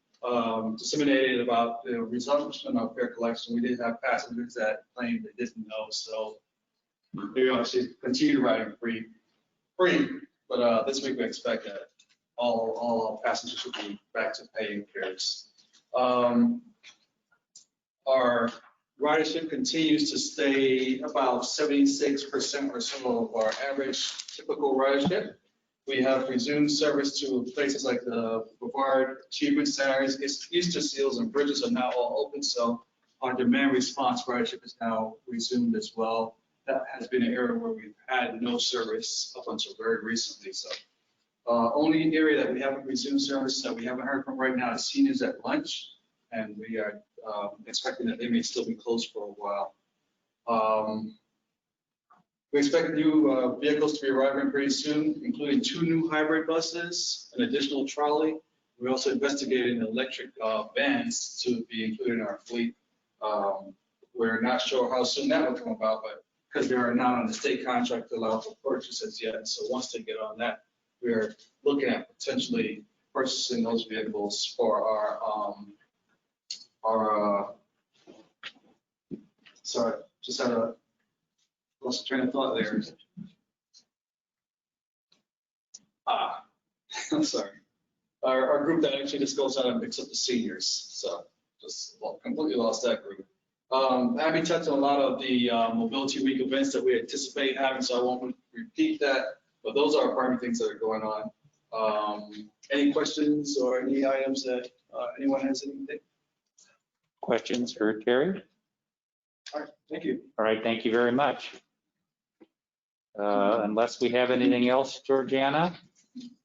disseminated about the resumption of fare collection, we did have passengers that claimed they didn't know. So we obviously continue riding free. But this week we expect that all passengers should be back to paying fares. Our ridership continues to stay about 76% or so of our average typical ridership. We have resumed service to places like the Brevard Achievement Centers. Easter Seals and Bridges are now all open, so our demand response ridership is now resumed as well. That has been an area where we've had no service up until very recently. So only area that we haven't resumed service that we haven't heard from right now is seniors at lunch, and we are expecting that they may still be closed for a while. We expect new vehicles to be arriving pretty soon, including 2 new hybrid buses, an additional trolley. We're also investigating electric vans to be included in our fleet. We're not sure how soon that will come about, but because they are not on the state contract to allow for purchases yet. So once they get on that, we're looking at potentially purchasing those vehicles for sorry, just had a lost train of thought there. I'm sorry. Our group that actually just goes out and picks up the seniors. So just completely lost that group. Abby touched on a lot of the Mobility Week events that we anticipate having, so I won't repeat that, but those are primary things that are going on. Any questions or any items that anyone has anything? Questions for Carrie? All right, thank you. All right, thank you very much. Unless we have anything else, Georgiana?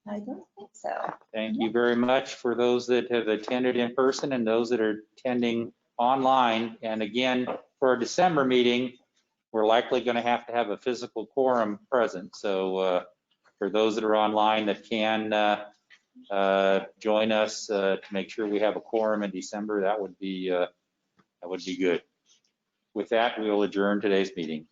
I don't think so. Thank you very much for those that have attended in person and those that are attending online. And again, for our December meeting, we're likely going to have a physical quorum present. So for those that are online that can join us to make sure we have a quorum in December, that would be good. With that, we will adjourn today's meeting.